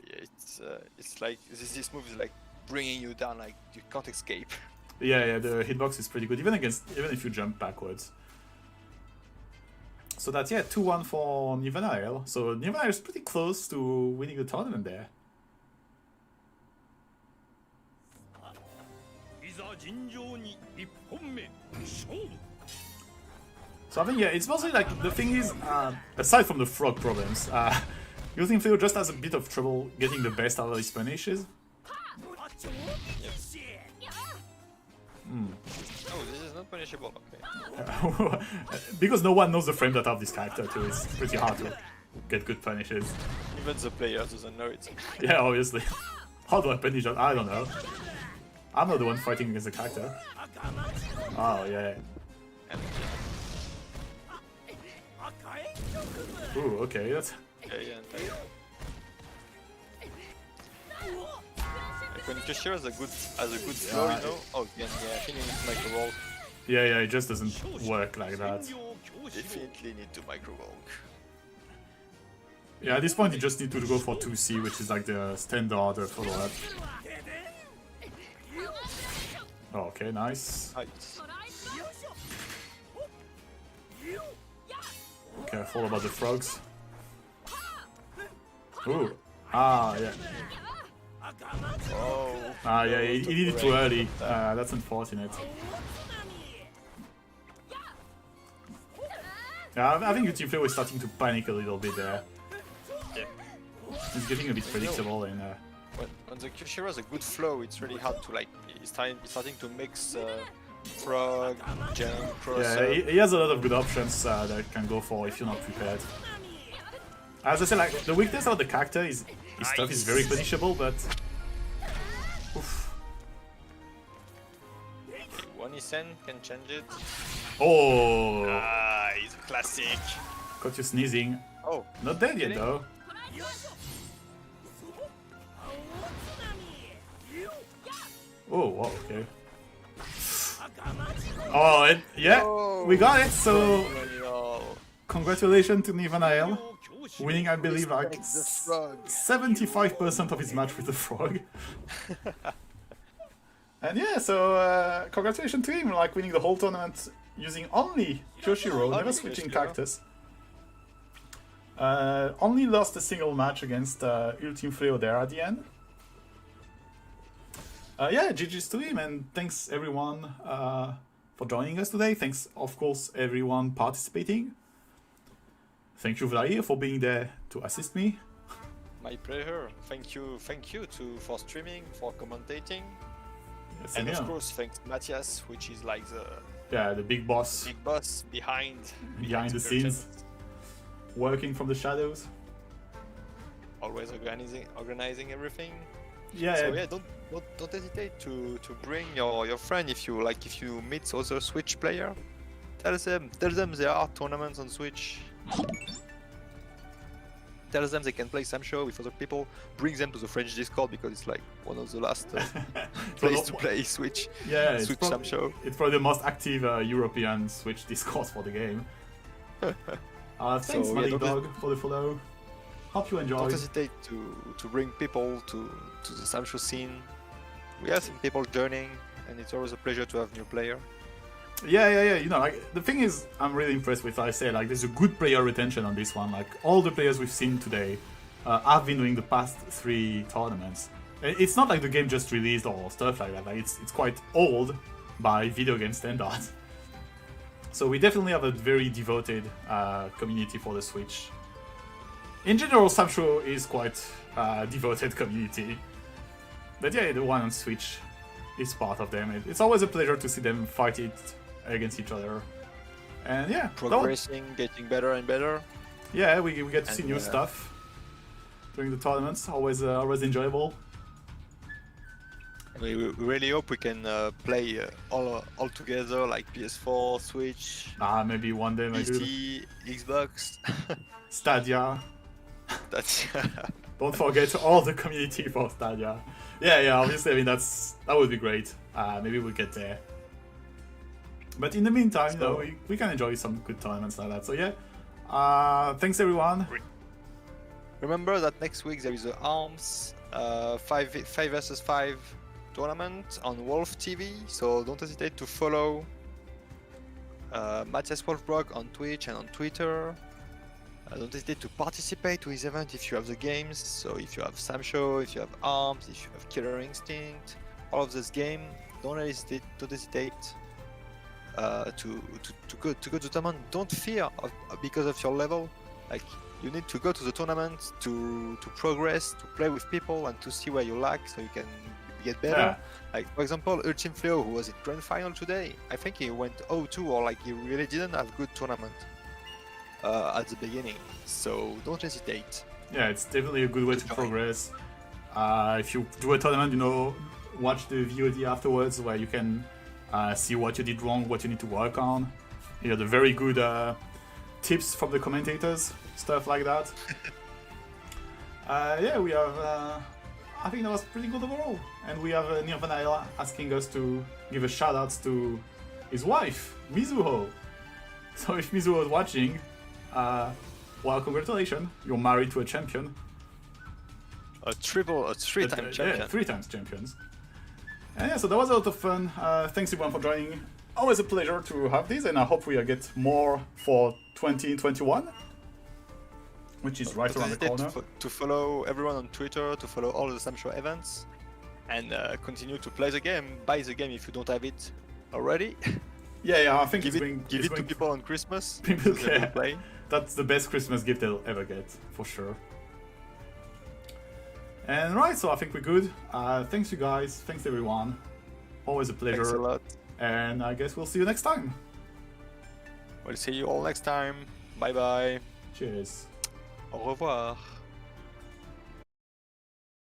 Yeah, it's like this move is like bringing you down, like you can't escape. Yeah, the hitbox is pretty good, even if you jump backwards. So that's 2-1 for Nivanael. So Nivanael is pretty close to winning the tournament there. So I think it's mostly like the thing is, aside from the frog problems, Team Vlair just has a bit of trouble getting the best out of his punishes. Oh, this is not punishable. Okay. Because no one knows the frame data of this character too. It's pretty hard to get good punishes. Even the player doesn't know it. Yeah, obviously. How do I punish that? I don't know. I'm not the one fighting against the character. Oh, yeah. Ooh, okay, that's... Yeah. Like when Kyushu has a good flow, you know? Oh, yeah, I think you need to micro walk. Yeah, it just doesn't work like that. Definitely need to micro walk. Yeah, at this point you just need to go for 2C, which is like the standard follow-up. Oh, okay, nice. Careful about the frogs. Ooh. Yeah. Oh. Yeah, he did it too early. That's unfortunate. Yeah, I think Team Vlair is starting to panic a little bit there. Yep. It's getting a bit predictable and... When the Kyushu has a good flow, it's really hard to like... He's starting to mix frog, jump, cross. Yeah, he has a lot of good options that you can go for if you're not prepared. As I said, like, the weakness of the character is his stuff is very punishable, but... Oof. One Isen can change it. Oh! He's a classic. Got you sneezing. Oh. Not dead yet, though. Oh, wow, okay. Oh, yeah, we got it, so... Congratulations to Nivanael. Winning, I believe, like 75% of his match with the frog. And yeah, so congratulations to him, like winning the whole tournament using only Kyoshiro, never switching characters. Only lost a single match against Team Vlair there at the end. Yeah, GG's to him, and thanks everyone for joining us today. Thanks, of course, everyone participating. Thank you, Vlair, for being there to assist me. My pleasure. Thank you for streaming, for commentating. Yes, and of course, thanks Matthias, which is like the big boss. Big boss behind the scenes, working from the shadows. Always organizing everything. Yeah. So yeah, don't hesitate to bring your friend if you meet other Switch player. Tell them there are tournaments on Switch. tells them they can play Samsho with other people, brings them to the French Discord because it's like one of the last place to play Switch. Yeah, Switch Samsho. It's probably the most active European Switch Discord for the game. Thanks, So, Malik yeah, Dog, for the follow. Hope you enjoyed. Don't hesitate to bring people to the Samsho scene. We have some people joining, and it's always a pleasure to have new player. Yeah. You know, like the thing is, I'm really impressed with. I say, like, there's a good player retention on this one. Like all the players we've seen today have been doing the past 3 tournaments. It's not like the game just released or stuff like that. Like it's quite old by video game standards. So we definitely have a very devoted community for the Switch. In general, Samsho is quite devoted community. But yeah, the one on Switch is part of them. It's always a pleasure to see them fight it against each other. And yeah, Progressing, getting better and better. yeah, we get to see And, new stuff during the tournaments. Always enjoyable. We really hope we can play all together, like PS4, Switch, Maybe one day, maybe PC, Xbox. Stadia. That's Don't forget all the community for Stadia. Yeah, obviously, I mean, that would be great. Maybe we'll get there. But in the meantime, you know, we can enjoy some good tournaments like that. So yeah, thanks everyone. Remember that next week there is a ARMS 5 vs 5 tournament on Wolf TV, so don't hesitate to follow Matthias Wolfbrock on Twitch and on Twitter. Don't hesitate to participate to his event if you have the games. So if you have Samsho, if you have ARMS, if you have Killer Instinct, all of this game, don't hesitate to go to the tournament. Don't fear because of your level. Like, you need to go to the tournament to progress, to play with people, and to see where you lack, so you can get better. Yeah. Like, for example, Ultim Fleo, who was in grand final today, I think he went 0-2, or like he really didn't have good tournament at the beginning. So don't hesitate. Yeah, it's definitely a good way to progress. If you do a tournament, you know, watch the VOD afterwards where you can see what you did wrong, what you need to work on. You know, the very good tips from the commentators, stuff like that. Yeah, we have. I think that was pretty good overall. And we have Nirvana asking us to give a shout out to his wife, Mizuho. So if Mizuho is watching, well, congratulations, you're married to a champion. A 3-time champion. Yeah, 3 times champions. And yeah, so that was a lot of fun. Thanks everyone for joining. Always a pleasure to have this, and I hope we get more for 2021, which is right around the corner. To follow everyone on Twitter, to follow all the Samsho events, and continue to play the game. Buy the game if you don't have it already. Yeah, I think give it to people on Christmas. People so they will play. That's the best Christmas gift they'll ever get, for sure. And right, so I think we're good. Thanks you guys, thanks everyone. Always a pleasure. Thanks a lot. And I guess we'll see you next time. We'll see you all next time. Bye bye. Cheers. Au revoir.